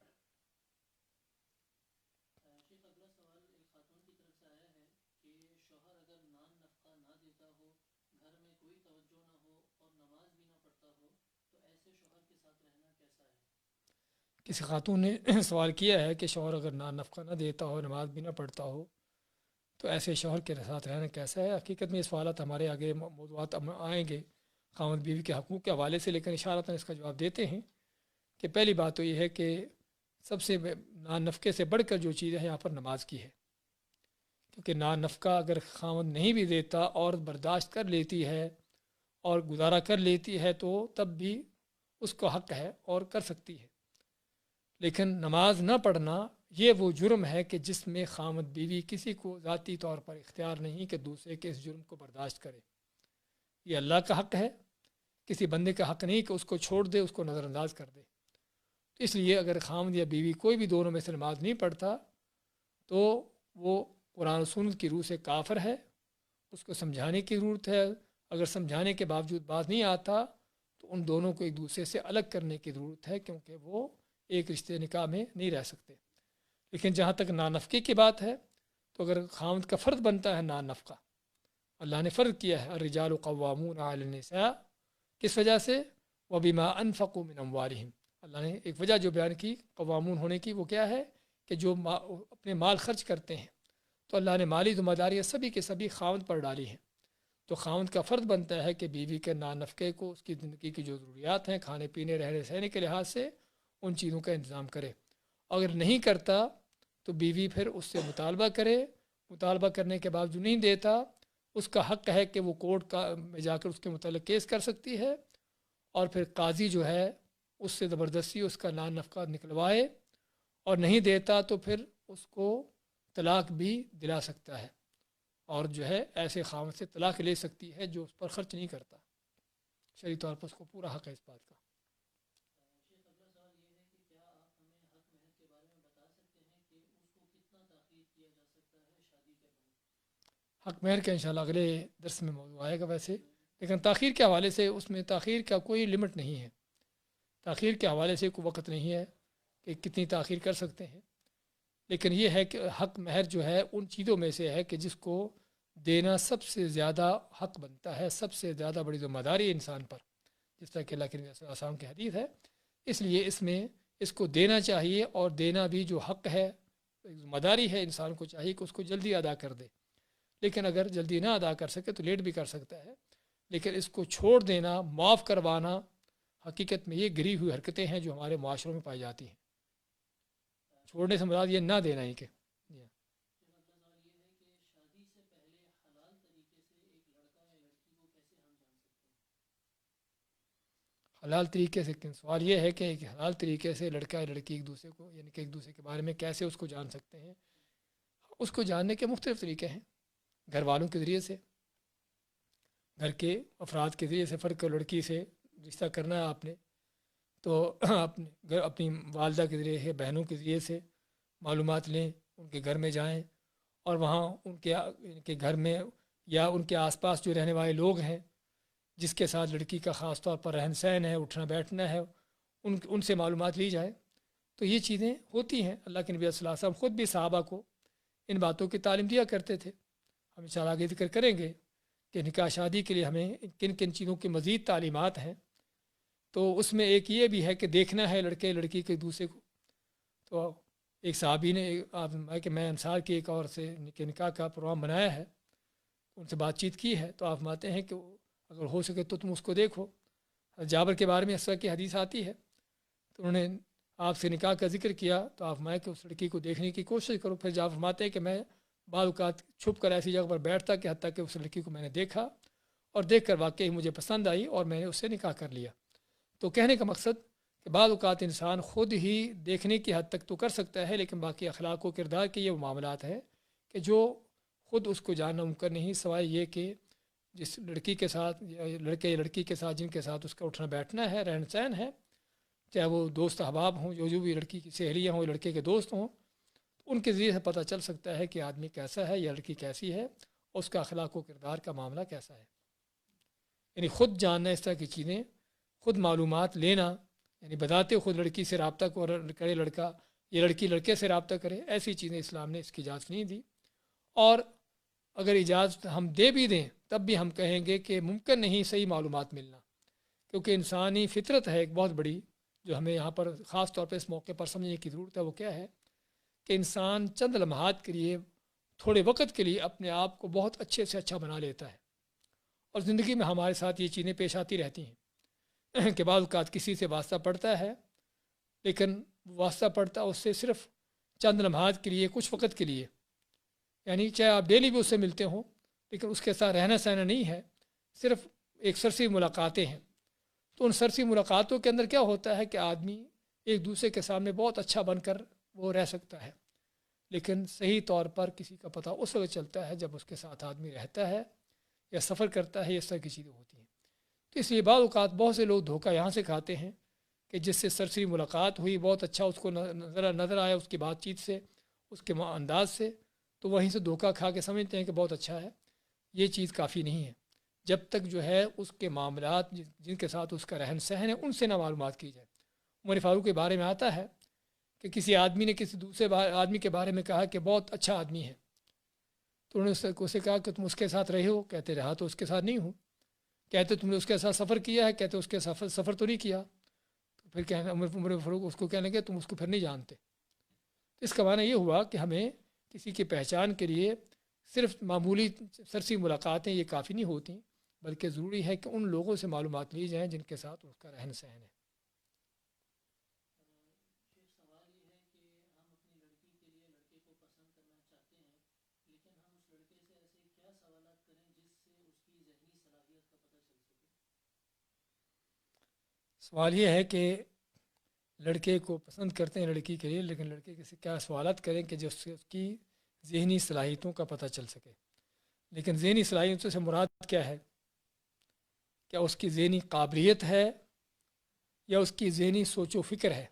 کسی خاتون نے سوال کیا ہے کہ شوہر اگر نفقہ نہ دیتا ہو, نماز بھی نہ پڑھتا ہو, تو ایسے شوہر کے ساتھ رہنا کیسا ہے. حقیقت میں یہ سوالات ہمارے آگے موضوعات آئیں گے خاوند بیوی کے حقوق کے حوالے سے, لیکن اشارتاً اس کا جواب دیتے ہیں کہ پہلی بات تو یہ ہے کہ سب سے نفقے سے بڑھ کر جو چیز ہے یہاں پر نماز کی ہے. کیونکہ نفقہ اگر خاوند نہیں بھی دیتا, عورت برداشت کر لیتی ہے اور گزارا کر لیتی ہے, تو تب بھی اس کو حق ہے اور کر سکتی ہے. لیکن نماز نہ پڑھنا یہ وہ جرم ہے کہ جس میں خامد بیوی کسی کو ذاتی طور پر اختیار نہیں کہ دوسرے کے اس جرم کو برداشت کرے. یہ اللہ کا حق ہے, کسی بندے کا حق نہیں کہ اس کو چھوڑ دے, اس کو نظر انداز کر دے. اس لیے اگر خامد یا بیوی کوئی بھی دونوں میں سے نماز نہیں پڑھتا تو وہ قرآن و سنت کی روح سے کافر ہے, اس کو سمجھانے کی ضرورت ہے. اگر سمجھانے کے باوجود بات نہیں آتا تو ان دونوں کو ایک دوسرے سے الگ کرنے کی ضرورت ہے, کیونکہ وہ ایک رشتے نکاح میں نہیں رہ سکتے. لیکن جہاں تک نانفقے کی بات ہے تو اگر خامد کا فرض بنتا ہے نانفقہ, اللہ نے فرض کیا ہے الرجال قوامون علی النساء, کس وجہ سے, وبما انفقوا من اموالہم. اللہ نے ایک وجہ جو بیان کی قوامون ہونے کی, وہ کیا ہے کہ جو اپنے مال خرچ کرتے ہیں, تو اللہ نے مالی ذمہ داریاں سبھی کے سبھی خامد پر ڈالی ہیں. تو خامد کا فرض بنتا ہے کہ بیوی کے نانفقے کو, اس کی زندگی کی جو ضروریات ہیں کھانے پینے رہنے سہنے کے لحاظ سے, ان چیزوں کا انتظام کرے. اگر نہیں کرتا تو بیوی پھر اس سے مطالبہ کرے, مطالبہ کرنے کے باوجود نہیں دیتا, اس کا حق ہے کہ وہ کورٹ میں جا کر اس کے متعلق کیس کر سکتی ہے, اور پھر قاضی جو ہے اس سے زبردستی اس کا نفقہ نکلوائے, اور نہیں دیتا تو پھر اس کو طلاق بھی دلا سکتا ہے, اور جو ہے ایسے خاوند سے طلاق لے سکتی ہے جو اس پر خرچ نہیں کرتا. شرعی طور پر اس کو پورا حق ہے اس بات کا. حق مہر کا انشاءاللہ اگلے درس میں موضوع آئے گا ویسے, لیکن تاخیر کے حوالے سے اس میں تاخیر کا کوئی لمٹ نہیں ہے. تاخیر کے حوالے سے کوئی وقت نہیں ہے کہ کتنی تاخیر کر سکتے ہیں, لیکن یہ ہے کہ حق مہر جو ہے ان چیزوں میں سے ہے کہ جس کو دینا سب سے زیادہ حق بنتا ہے, سب سے زیادہ بڑی ذمہ داری انسان پر, جس طرح کہ اللہ کے نبی صلی اللہ علیہ وسلم کی حدیث ہے. اس لیے اس میں اس کو دینا چاہیے، اور دینا بھی جو حق ہے، ذمہ داری ہے، انسان کو چاہیے کہ اس کو جلدی ادا کر دے. لیکن اگر جلدی نہ ادا کر سکے تو لیٹ بھی کر سکتا ہے. لیکن اس کو چھوڑ دینا، معاف کروانا، حقیقت میں یہ گری ہوئی حرکتیں ہیں جو ہمارے معاشروں میں پائی جاتی ہیں. چھوڑنے سے مراد یہ نہ دینا ہی کہ حلال طریقے سے. سوال یہ ہے کہ ایک حلال طریقے سے لڑکا یا لڑکی ایک دوسرے کو، یعنی کہ ایک دوسرے کے بارے میں کیسے اس کو جان سکتے ہیں. اس کو جاننے کے مختلف طریقے ہیں. گھر والوں کے ذریعے سے، گھر کے افراد کے ذریعے سے. فرق لڑکی سے رشتہ کرنا ہے آپ نے تو اپنی والدہ کے ذریعے سے، بہنوں کے ذریعے سے معلومات لیں، ان کے گھر میں جائیں، اور وہاں ان کے گھر میں یا ان کے آس پاس جو رہنے والے لوگ ہیں جس کے ساتھ لڑکی کا خاص طور پر رہن سہن ہے، اٹھنا بیٹھنا ہے، ان سے معلومات لی جائے. تو یہ چیزیں ہوتی ہیں. اللہ کے نبی صلی اللہ علیہ وسلم خود بھی صحابہ کو ان باتوں کی تعلیم دیا کرتے تھے. ہم ان شاء اللہ آگے ذکر کریں گے کہ نکاح شادی کے لیے ہمیں کن کن چیزوں کی مزید تعلیمات ہیں. تو اس میں ایک یہ بھی ہے کہ دیکھنا ہے لڑکے لڑکی کے دوسرے کو. تو ایک صحابی نے کہ میں انصار کی ایک اور سے نکاح کا پروگرام بنایا ہے، ان سے بات چیت کی ہے، تو آپ مانتے ہیں کہ اگر ہو سکے تو تم اس کو دیکھو. جابر کے بارے میں اس طرح کی حدیث آتی ہے. تو انہوں نے آپ سے نکاح کا ذکر کیا تو آپ فرمایا کہ اس لڑکی کو دیکھنے کی کوشش کرو. پھر جابر فرماتے ہیں کہ میں بعض اوقات چھپ کر ایسی جگہ پر بیٹھتا کہ حتیٰ کہ اس لڑکی کو میں نے دیکھا اور دیکھ کر واقعی مجھے پسند آئی اور میں نے اس سے نکاح کر لیا. تو کہنے کا مقصد کہ بعض اوقات انسان خود ہی دیکھنے کی حد تک تو کر سکتا ہے، لیکن باقی اخلاق و کردار کے یہ معاملات ہیں کہ جو خود اس کو جاننا ممکن نہیں، سوائے یہ کہ جس لڑکی کے ساتھ یا لڑکے یا لڑکی کے ساتھ جن کے ساتھ اس کا اٹھنا بیٹھنا ہے، رہن سہن ہے، چاہے وہ دوست احباب ہوں، جو بھی لڑکی کی سہیلیاں ہوں، لڑکے کے دوست ہوں، ان کے ذریعے سے پتہ چل سکتا ہے کہ آدمی کیسا ہے یا لڑکی کیسی ہے، اور اس کا اخلاق و کردار کا معاملہ کیسا ہے. یعنی خود جاننا اس طرح کی چیزیں، خود معلومات لینا، یعنی بتاتے خود لڑکی سے رابطہ کرے لڑکا یا لڑکی لڑکے سے رابطہ کرے، ایسی چیزیں اسلام نے اس کی اجازت نہیں دی. اور اگر اجازت ہم دے بھی دیں تب بھی ہم کہیں گے کہ ممکن نہیں صحیح معلومات ملنا، کیونکہ انسانی فطرت ہے ایک بہت بڑی جو ہمیں یہاں پر خاص طور پہ اس موقع پر سمجھنے کی ضرورت ہے. وہ کیا ہے کہ انسان چند لمحات کے لیے، تھوڑے وقت کے لیے اپنے آپ کو بہت اچھے سے اچھا بنا لیتا ہے. اور زندگی میں ہمارے ساتھ یہ چیزیں پیش آتی رہتی ہیں کہ بعض اوقات کسی سے واسطہ پڑتا ہے، لیکن واسطہ پڑتا اس سے صرف چند لمحات کے لیے، کچھ وقت کے لیے. یعنی چاہے آپ ڈیلی بھی اس سے ملتے ہوں، لیکن اس کے ساتھ رہنا سہنا نہیں ہے، صرف ایک سرسری ملاقاتیں ہیں. تو ان سرسری ملاقاتوں کے اندر کیا ہوتا ہے کہ آدمی ایک دوسرے کے سامنے بہت اچھا بن کر وہ رہ سکتا ہے، لیکن صحیح طور پر کسی کا پتہ اس وقت چلتا ہے جب اس کے ساتھ آدمی رہتا ہے یا سفر کرتا ہے، اس طرح کی چیزیں ہوتی ہیں. تو اس لیے بعض اوقات بہت سے لوگ دھوکہ یہاں سے کھاتے ہیں کہ جس سے سرسری ملاقات ہوئی، بہت اچھا اس کو نظر آیا اس کی بات چیت سے، اس کے انداز سے، تو وہیں سے دھوکہ کھا کے سمجھتے ہیں کہ بہت اچھا ہے. یہ چیز کافی نہیں ہے. جب تک جو ہے اس کے معاملات جن کے ساتھ اس کا رہن سہن ہے ان سے نہ معلومات کی جائے. عمر فاروق کے بارے میں آتا ہے کہ کسی آدمی نے کسی دوسرے آدمی کے بارے میں کہا کہ بہت اچھا آدمی ہے. تو انہوں نے اسے کہا کہ تم اس کے ساتھ رہے ہو؟ کہتے رہا تو اس کے ساتھ نہیں ہوں. کہتے تم نے اس کے ساتھ سفر کیا ہے؟ کہتے اس کے سفر تو نہیں کیا. تو پھر کہنا عمر فاروق اس کو کہنے لگے تم اس کو پھر نہیں جانتے. اس کا معنی یہ ہوا کہ ہمیں کسی کی پہچان کے لیے صرف معمولی سرسی ملاقاتیں یہ کافی نہیں ہوتی، بلکہ ضروری ہے کہ ان لوگوں سے معلومات لی جائیں جن کے ساتھ اس کا رہن سہن ہے. سوال یہ ہے کہ لڑکے کو پسند کرتے ہیں لڑکی کے لیے، لیکن لڑکے سے کیا سوالات کریں کہ جس سے اس کی ذہنی صلاحیتوں کا پتہ چل سکے. لیکن ذہنی صلاحیتوں سے مراد کیا ہے؟ کیا اس کی ذہنی قابلیت ہے یا اس کی ذہنی سوچ و فکر ہے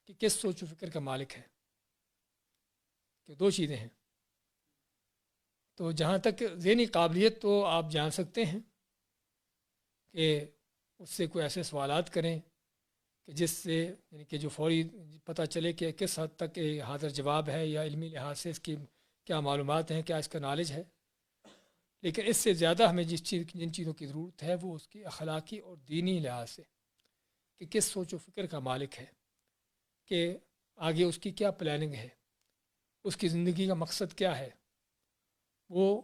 کہ کس سوچ و فکر کا مالک ہے؟ کہ دو چیزیں ہیں. تو جہاں تک ذہنی قابلیت تو آپ جان سکتے ہیں کہ اس سے کوئی ایسے سوالات کریں کہ جس سے یعنی کہ جو فوری پتہ چلے کہ کس حد تک حاضر جواب ہے یا علمی لحاظ سے اس کی کیا معلومات ہیں، کیا اس کا نالج ہے. لیکن اس سے زیادہ ہمیں جن چیزوں کی ضرورت ہے وہ اس کی اخلاقی اور دینی لحاظ سے. کہ کس سوچ و فکر کا مالک ہے، کہ آگے اس کی کیا پلاننگ ہے، اس کی زندگی کا مقصد کیا ہے، وہ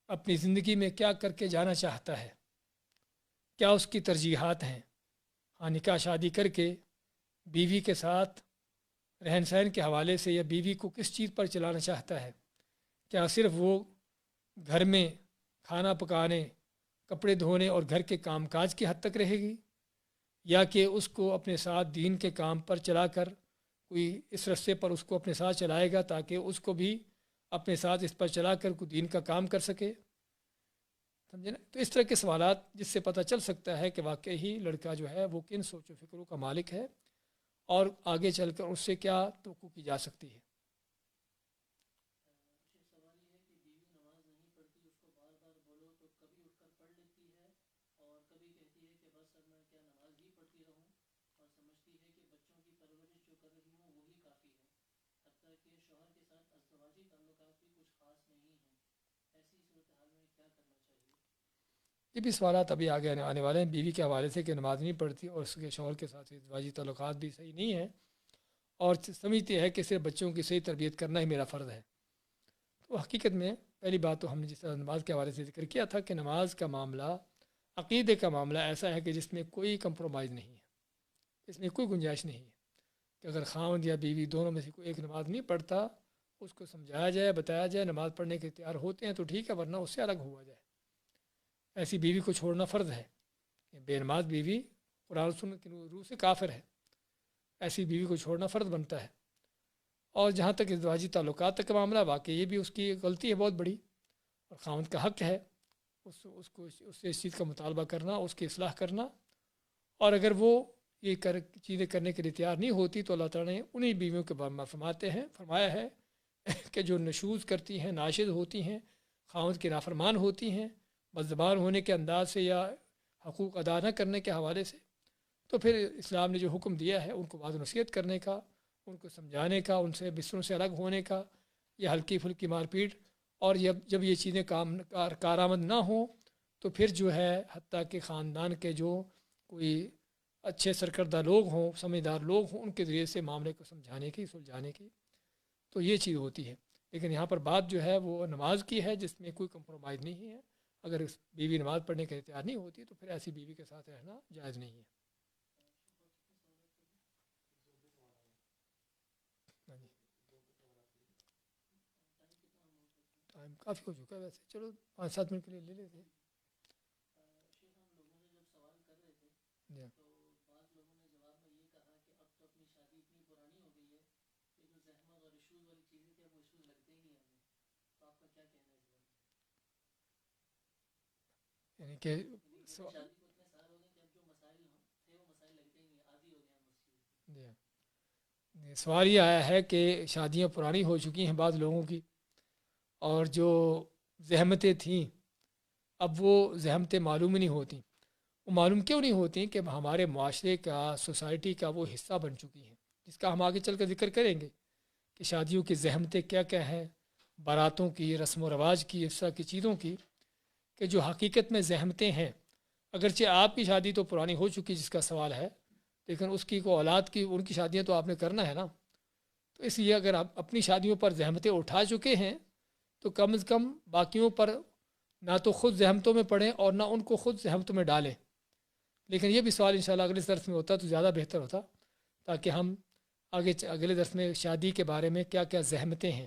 اپنی زندگی میں کیا کر کے جانا چاہتا ہے، کیا اس کی ترجیحات ہیں۔ ہاں، نکاح شادی کر کے بیوی کے ساتھ رہن سہن کے حوالے سے یا بیوی کو کس چیز پر چلانا چاہتا ہے، کیا صرف وہ گھر میں کھانا پکانے، کپڑے دھونے اور گھر کے کام کاج کی حد تک رہے گی، یا کہ اس کو اپنے ساتھ دین کے کام پر چلا کر کوئی اس رستے پر اس کو اپنے ساتھ چلائے گا تاکہ اس کو بھی اپنے ساتھ اس پر چلا کر کوئی دین کا کام کر سکے۔ سمجھے نا؟ تو اس طرح کے سوالات جس سے پتہ چل سکتا ہے کہ واقعی لڑکا جو ہے وہ کن سوچ و فکروں کا مالک ہے اور آگے چل کر اس سے کیا توقع کی جا سکتی ہے۔ یہ بھی سوالات ابھی آگے آنے والے ہیں بیوی کے حوالے سے کہ نماز نہیں پڑھتی اور اس کے شوہر کے ساتھ ازدواجی تعلقات بھی صحیح نہیں ہیں اور سمجھتی ہے کہ صرف بچوں کی صحیح تربیت کرنا ہی میرا فرض ہے۔ تو حقیقت میں پہلی بات تو ہم نے جس طرح نماز کے حوالے سے ذکر کیا تھا کہ نماز کا معاملہ عقیدے کا معاملہ ایسا ہے کہ جس میں کوئی کمپرومائز نہیں ہے، اس میں کوئی گنجائش نہیں ہے کہ اگر خاوند یا بیوی دونوں میں سے کوئی ایک نماز نہیں پڑھتا، اس کو سمجھایا جائے، بتایا جائے، نماز پڑھنے کے تیار ہوتے ہیں تو ٹھیک ہے، ورنہ اس سے الگ ہوا جائے۔ ایسی بیوی کو چھوڑنا فرض ہے۔ بے نماز بیوی قرآن و سنت کی روح سے کافر ہے، ایسی بیوی کو چھوڑنا فرض بنتا ہے۔ اور جہاں تک ازدواجی تعلقات تک کا معاملہ، واقعی یہ بھی اس کی غلطی ہے بہت بڑی، اور خاوند کا حق ہے اس سے اس چیز کا مطالبہ کرنا، اس کی اصلاح کرنا، اور اگر وہ یہ چیزیں کرنے کے لیے تیار نہیں ہوتی تو اللہ تعالیٰ نے انہی بیویوں کے بارے میں فرمایا ہے کہ جو نشوز کرتی ہیں، ناشز ہوتی ہیں، خاوند کی نافرمان ہوتی ہیں بدزبان ہونے کے انداز سے یا حقوق ادا نہ کرنے کے حوالے سے، تو پھر اسلام نے جو حکم دیا ہے ان کو واضح نصیحت کرنے کا، ان کو سمجھانے کا، ان سے بستروں سے الگ ہونے کا، یا ہلکی پھلکی مار پیٹ، اور جب یہ چیزیں کارآمد نہ ہوں تو پھر جو ہے حتیٰ کہ خاندان کے جو کوئی اچھے سرکردہ لوگ ہوں، سمجھدار لوگ ہوں، ان کے ذریعے سے معاملے کو سمجھانے کی، سلجھانے کی، تو یہ چیز ہوتی ہے۔ لیکن یہاں پر بات جو ہے وہ نماز کی ہے جس میں کوئی کمپرومائز نہیں ہے۔ اگر بیوی نماز پڑھنے کے تیار نہیں ہوتی تو پھر ایسی بیوی کے ساتھ رہنا جائز نہیں ہے۔ ٹائم کافی ہو چکا ہے ویسے، چلو 5-7 منٹ کے لیے لے لیتے ہیں۔ جی یعنی کہ سوال یہ آیا ہے کہ شادیاں پرانی ہو چکی ہیں بعض لوگوں کی، اور جو زحمتیں تھیں اب وہ زحمتیں معلوم نہیں ہوتی۔ وہ معلوم کیوں نہیں ہوتی کہ ہمارے معاشرے کا، سوسائٹی کا وہ حصہ بن چکی ہیں، جس کا ہم آگے چل کر ذکر کریں گے کہ شادیوں کی زحمتیں کیا کیا ہیں، باراتوں کی، رسم و رواج کی، اس طرح کی چیزوں کی، کہ جو حقیقت میں زحمتیں ہیں۔ اگرچہ آپ کی شادی تو پرانی ہو چکی جس کا سوال ہے، لیکن اس کی کو اولاد کی، ان کی شادیاں تو آپ نے کرنا ہے نا۔ تو اس لیے اگر آپ اپنی شادیوں پر زحمتیں اٹھا چکے ہیں تو کم از کم باقیوں پر نہ تو خود زحمتوں میں پڑیں اور نہ ان کو خود زحمتوں میں ڈالیں۔ لیکن یہ بھی سوال انشاءاللہ اگلے درس میں ہوتا تو زیادہ بہتر ہوتا، تاکہ ہم اگلے درس میں شادی کے بارے میں کیا کیا زحمتیں ہیں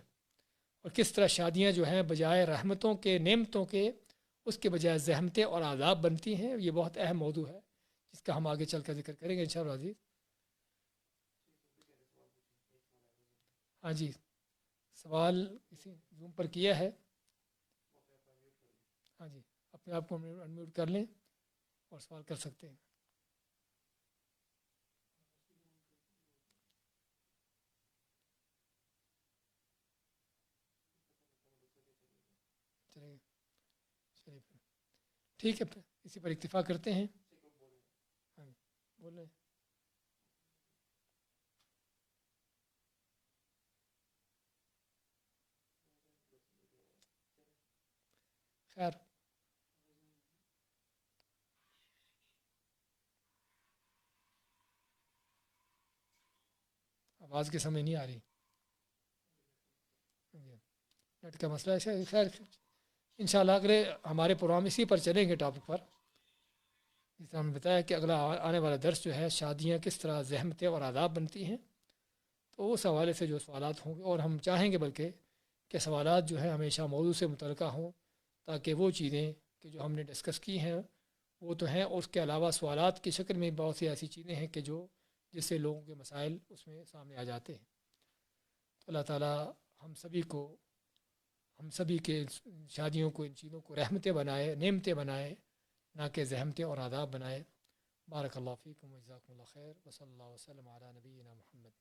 اور کس طرح شادیاں جو ہیں بجائے رحمتوں کے، نعمتوں کے، اس کے بجائے زحمتیں اور عذاب بنتی ہیں۔ یہ بہت اہم موضوع ہے جس کا ہم آگے چل کر ذکر کریں گے انشاءاللہ عزیز۔ ہاں جی، سوال کسی زوم پر کیا ہے؟ ہاں جی، اپنے آپ کو انمیوٹ کر لیں اور سوال کر سکتے ہیں۔ چلیے چلیے پھر ٹھیک ہے، پھر اسی پر اکتفا کرتے ہیں۔ ہاں بول رہے ہیں خیر آواز کے سمجھ نہیں آ رہی. نیٹ کا مسئلہ ہے. خیر انشاءاللہ اگلے ہمارے پروگرام اسی پر چلیں گے ٹاپک پر. جس طرح ہم نے بتایا کہ اگلا آنے والا درس جو ہے شادیاں کس طرح زحمتیں اور آداب بنتی ہیں، تو اس حوالے سے جو سوالات ہوں گے، اور ہم چاہیں گے بلکہ کہ سوالات جو ہیں ہمیشہ موضوع سے متعلقہ ہوں، تاکہ وہ چیزیں کہ جو ہم نے ڈسکس کی ہیں وہ تو ہیں، اور اس کے علاوہ سوالات کی شکل میں بہت سی ایسی چیزیں ہیں کہ جو جس سے لوگوں کے مسائل اس میں سامنے آ جاتے ہیں. تو اللہ تعالیٰ ہم سبھی کے شادیوں کو، ان چیزوں کو رحمتیں بنائے، نعمتیں بنائے، نہ کہ زحمتیں اور عذاب بنائے. بارک اللہ فیکم و جزاکم اللہ خیر و صلی اللہ وسلم علی نبینا محمد.